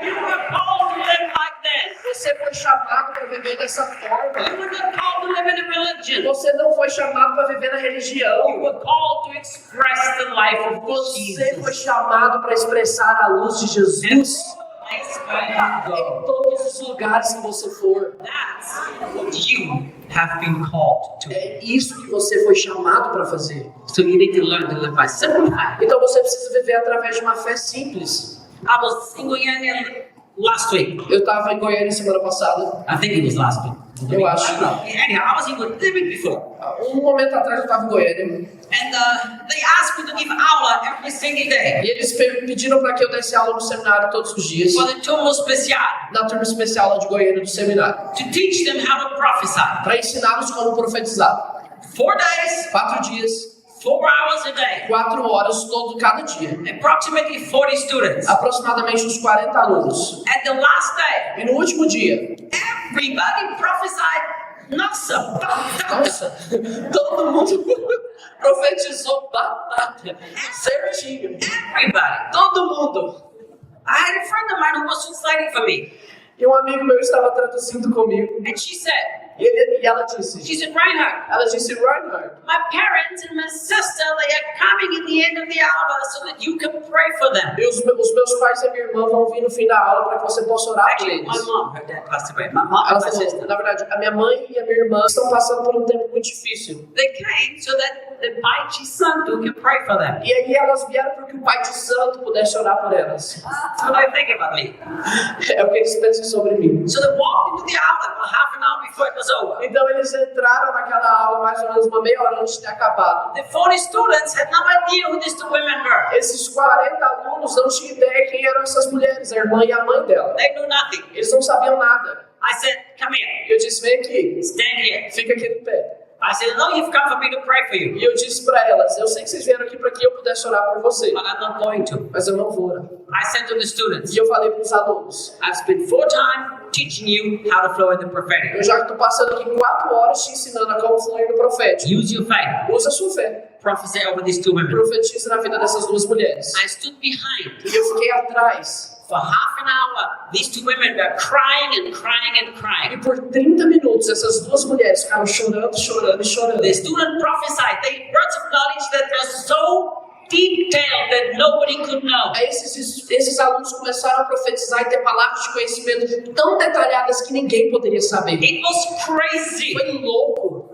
You were called to live like this. Você foi chamado para viver dessa forma. You were not called to live in a religion. Você não foi chamado para viver na religião. You were called to express the life of Você foi Jesus. chamado para expressar a luz de Jesus Place where you em go. todos os lugares que você for. That's what you have been called to. É isso que você foi chamado para fazer. So you need to learn to live by simple faith. Então você precisa viver através de uma fé simples. I was in Goiânia last week. Eu estava em Goiânia semana passada. I think it was last week. Eu acho. I don't know. Anyhow, I was in Goiânia the week before. Um momento atrás eu estava em Goiânia. And they asked me to give aula every single day. E eles pediram para que eu desse aula no seminário todos os dias. For the turma especial. Na turma especial lá de Goiânia do seminário. To teach them how to prophesy. Para ensiná-los como profetizar. 4 days, 4 dias, 4 hours a day. 4 horas cada dia. Approximately 40 students. Aproximadamente uns 40 alunos. At the last day, E no último dia, everybody prophesied nossa. nossa, todo mundo profetizou batata, certinho. Everybody. Todo mundo. I had a friend of mine who was translating for me. E um amigo meu estava traduzindo comigo. And she said, E ela disse, Reinhard, ela disse, Reinhard, my parents and my sister, they are coming in the end of the hour so that you can pray for them. e os meus pais e a minha irmã vão vir no fim da aula para que você possa orar por Actually, my eles. mom, her dad passed away. My mom Ela and my sister. falou, na verdade, a minha mãe e a minha irmã estão passando por um tempo muito difícil. They came so that the Pai de Santo can pray for them. E aí elas vieram para que o Pai de Santo pudesse orar por elas. That's what I think about me. É o que eles pensam sobre mim. So they walked into the hour about half an hour before it was over. Então eles entraram naquela aula mais ou menos uma meia hora antes de ter acabado. The 40 students had no idea who these two women were. Esses 40 alunos não tinham ideia quem eram essas mulheres, a irmã e a mãe dela. They knew nothing. Eles não sabiam nada. I said, come here, Eu disse, vem aqui, stand here. fica aqui no pé. I said, no, you've come for me to pray for you, E eu disse para elas, eu sei que vocês vieram aqui para que eu pudesse orar por você, but I'm not going to. mas eu não vou orar. I said to the students, E eu falei para os alunos, I've spent 4 time teaching you how to flow in the prophetic. eu já estou passando aqui 4 horas te ensinando a como fluir no profético. Use your faith. Usa a sua fé. Prophesy over these 2 women. Profetiza na vida dessas duas mulheres. I stood behind. E eu fiquei atrás. For half an hour, these 2 women were crying and crying and E crying. por 30 minutos, essas duas mulheres ficaram chorando, chorando e chorando. The student prophesied. They had words of knowledge that were so detailed that nobody could know. Aí esses alunos começaram a profetizar e ter palavras de conhecimento tão detalhadas que ninguém poderia saber. It was crazy. Foi louco.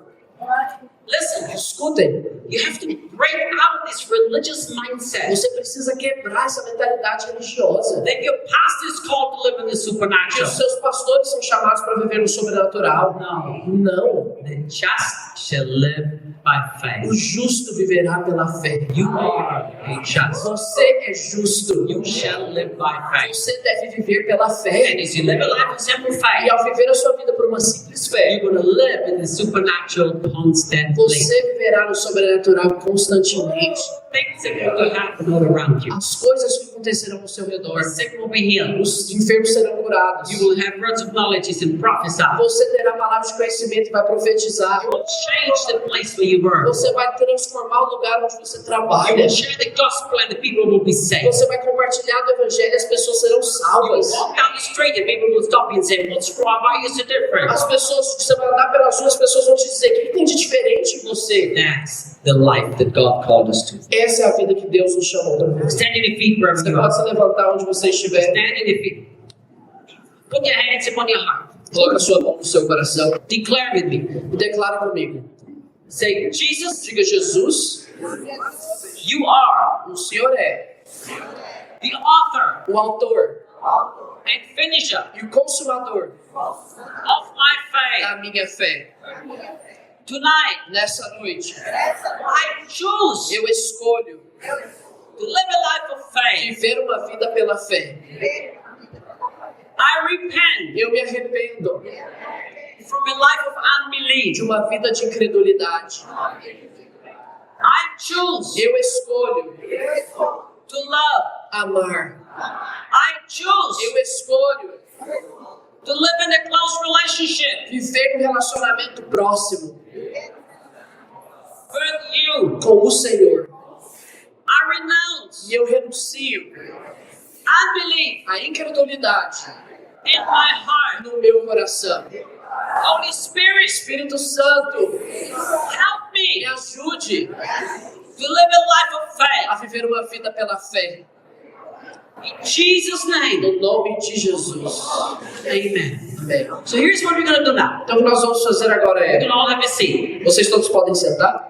Listen, Escutem, you have to break out this religious mindset você precisa quebrar essa mentalidade religiosa. that your pastor is called to live in the Que supernatural. os seus pastores são chamados para viver no sobrenatural. No, Não. the just shall live by O faith. justo viverá pela fé. You are a just. Você é justo. You shall live by faith. Você deve viver pela fé. And as you live a life of simple E faith, ao viver a sua vida por uma simples fé, you're going to live in the supernatural constantly. você viverá no sobrenatural constantemente. Things are going to happen all around you. As coisas que acontecerão ao seu redor. The sick will be healed. Os enfermos serão curados. You will have words of knowledge and prophesy. Você terá palavras de conhecimento e vai profetizar. You will change the place where you work. Você vai transformar o lugar onde você You trabalha. will share the gospel and the people will be saved. Você vai compartilhar do evangelho e as pessoas serão You will salvas. walk down the street and people will stop you and say, what's wrong? Why is it different? As pessoas, você vai andar pelas ruas, as pessoas vão te dizer, o que tem de diferente em você? That's the life that God called us to. Essa é a vida que Deus nos chamou para viver. Stand in your feet wherever Você you pode are. se levantar onde você estiver. Stand in your feet. Put your hands upon your heart. Coloque a sua mão no seu coração Declare with me. e declara comigo. Say, Jesus, Diga, Jesus, you are o Senhor é the author o autor and finisher e o consumador of my faith. da minha fé. Tonight, Nessa noite, I choose eu escolho to live a life of faith. viver uma vida pela fé. I repent Eu me arrependo from a life of unbelief. de uma vida de incredulidade. I choose Eu escolho to love. amar. I choose Eu escolho to live in a close relationship viver um relacionamento próximo with you. com o Senhor. I renounce E eu renuncio unbelief à incredulidade in my heart. no meu coração. Holy Spirit, Espírito Santo, help me me ajude to live a life of faith. a viver uma vida pela fé. In Jesus' name, No nome de Jesus. amen. Amém. So here's what we're going to do now. Então o que nós vamos fazer agora You é, can all have a seat. vocês todos podem sentar.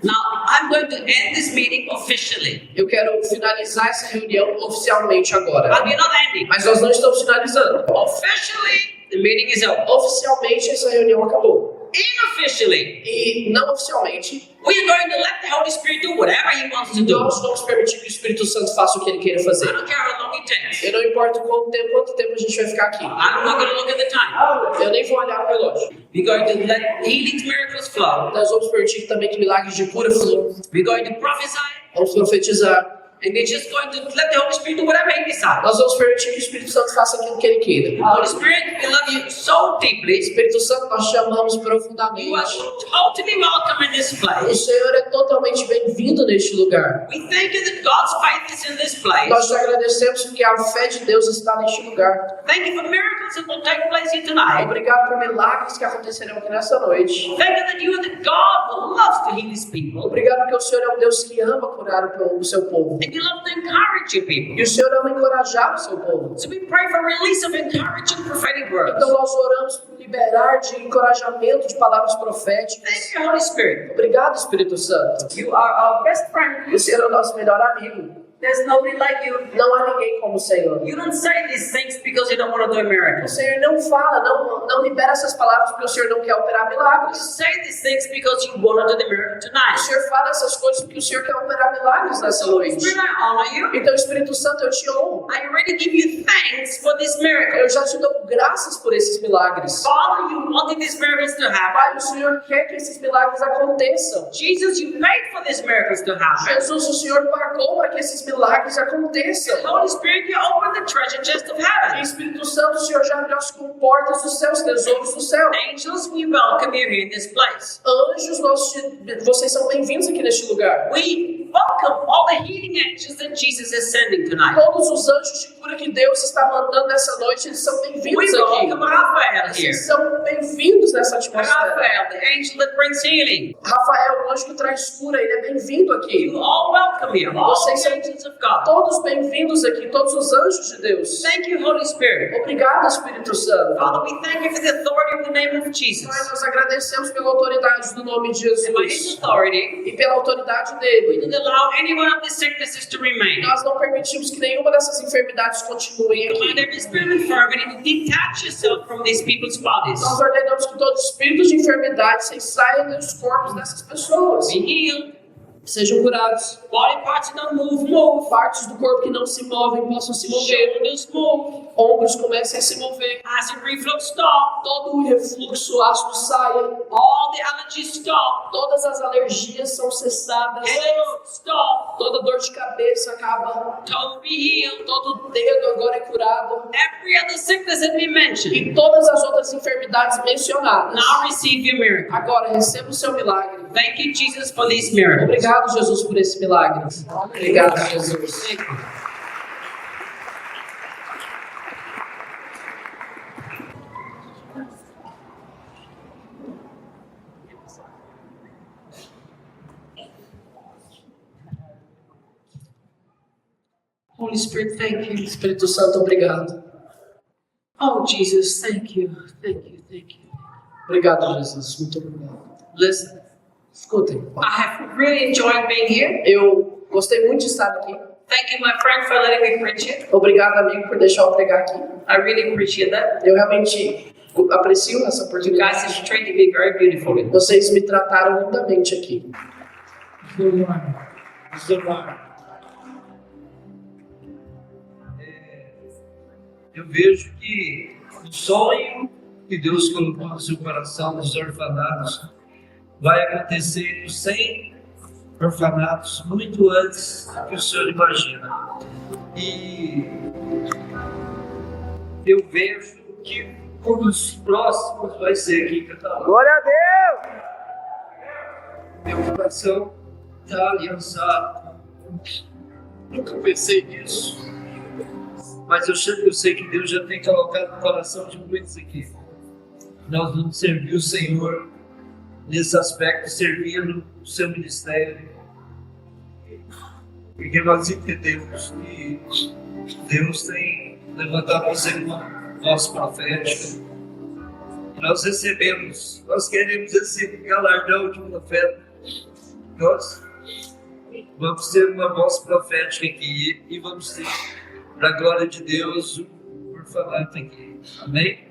Now, I'm going to end this meeting officially. Eu quero finalizar essa reunião oficialmente agora. But we're not ending. Mas nós não estamos finalizando. Officially, the meeting is over. Oficialmente essa reunião acabou. Inofficially, E não oficialmente, we're going to let the Holy Spirit do whatever He wants to do. nós vamos permitir que o Espírito Santo faça o que ele queira I fazer. don't care how long it takes. Eu não importo quanto tempo a gente vai ficar aqui. I'm not going to look at the time. Eu nem vou olhar o relógio. We're going to let healing miracles flow. Nós vamos permitir também que milagres de cura fluam. We're going to prophesy. Vamos profetizar. And we're just going to let the Holy Spirit do whatever He decides. Nós vamos permitir que o Espírito Santo faça aquilo que ele queira. Holy Spirit, we love you so deeply. Espírito Santo, nós te amamos You are profundamente. totally welcome in this O place. Senhor é totalmente bem-vindo neste lugar. We thank you that God's faith is in this place. Nós te agradecemos porque a fé de Deus está neste lugar. Thank you for miracles that will take place here tonight. Obrigado por milagres que acontecerão aqui nessa noite. Thank you that you are the God who loves to heal His people. Obrigado porque o Senhor é um Deus que ama curar o seu povo. And you love to encourage your people. E o Senhor ama encorajar o seu povo. So we pray for release of encouraging prophetic words. Então nós oramos por liberar de encorajamento de palavras proféticas. Thank you, Holy Spirit. Obrigado, Espírito Santo. You are our best friend. O Senhor é o nosso melhor amigo. There's nobody like you. Não há ninguém como o Senhor. You don't say these things because you don't want to do a O miracle. Senhor não fala, não libera essas palavras porque o Senhor não quer operar You milagres. say these things because you want to do the miracle O tonight. Senhor fala essas coisas porque o Senhor quer operar milagres nessa So, Holy noite. Spirit, I honor you. Então, Espírito Santo, eu te honro. I already give you thanks for this miracle. Eu já te dou graças por esses milagres. Father, you wanted these miracles to happen. Pai, o Senhor quer que esses milagres aconteçam. Jesus, you paid for these miracles to happen. Jesus, o Senhor pagou para que esses milagres aconteçam. Holy Spirit, you opened the treasure chest of heaven. Espírito Santo, o Senhor já abriu as comportas dos céus, tesouros do céu. Angels, we welcome you here in this place. Anjos, vocês são bem-vindos aqui neste lugar. We welcome all the healing angels that Jesus is sending tonight. Todos os anjos de cura que Deus está mandando nessa noite, eles são We bem-vindos welcome aqui. Raphael here. Eles são bem-vindos nessa atmosfera. Raphael, the angel that brings healing. Rafael, o anjo que traz cura, ele é bem-vindo aqui. You all welcome here. All Vocês the são angels of God. todos bem-vindos aqui, todos os anjos de Deus. Thank you, Holy Spirit. Obrigado, Espírito Santo. Father, we thank you for the authority of the name of Pai, Jesus. nós agradecemos pela autoridade do nome de And by His Jesus authority, e pela autoridade we dele. don't allow any one of these sicknesses to remain. Nós não permitimos que nenhuma dessas enfermidades continue Command aqui. every spirit of infirmity to detach yourself from these people's bodies. Nós ordenamos que todo espírito de enfermidade saiam dos corpos dessas pessoas. Be healed. Sejam curados. Body parts that don't move. Partes do corpo que não se movem possam se mover. Shoulders move. Ombros comecem a se mover. Acid reflux stop. Todo o refluxo ácido saia. All the allergies stop. Todas as alergias são cessadas. Headache stop. Toda dor de cabeça acaba. Toes be healed. Todo dedo agora é curado. Every other sickness that we mentioned. E todas as outras enfermidades mencionadas. Now receive your miracle. Agora receba o seu milagre. Thank you, Jesus, for these miracles. Obrigado, Jesus, por esse milagre. Obrigado, Jesus. Thank you. Holy Spirit, thank you. Espírito Santo, obrigado. Oh, Jesus, thank you. Thank you. Thank you. Obrigado, Jesus. Muito obrigado. Listen, Escutem. I have really enjoyed being here. Eu gostei muito de estar aqui. Thank you, my friend, for letting me preach here. Obrigado, amigo, por deixar eu pregar aqui. I really appreciate that. Eu realmente aprecio essa You guys oportunidade. have treated me very beautifully. Vocês me trataram lindamente aqui. Eu vejo que o sonho que Deus colocou no seu coração dos orfanatos vai acontecer nos 100 orfanatos muito antes do que o senhor imagina. E eu vejo que um dos próximos vai ser aqui em Catalão. Glória a Deus! Meu coração está aliançado. Nunca pensei nisso. Mas eu sei que Deus já tem colocado no coração de muitos aqui. Nós vamos servir o Senhor nesse aspecto, servindo o seu ministério. Porque nós entendemos que Deus tem levantado você uma voz profética. E nós recebemos, nós queremos esse galardão de profeta. Nós vamos ter uma voz profética aqui e vamos ter, para a glória de Deus, um orfanato aqui. Amém?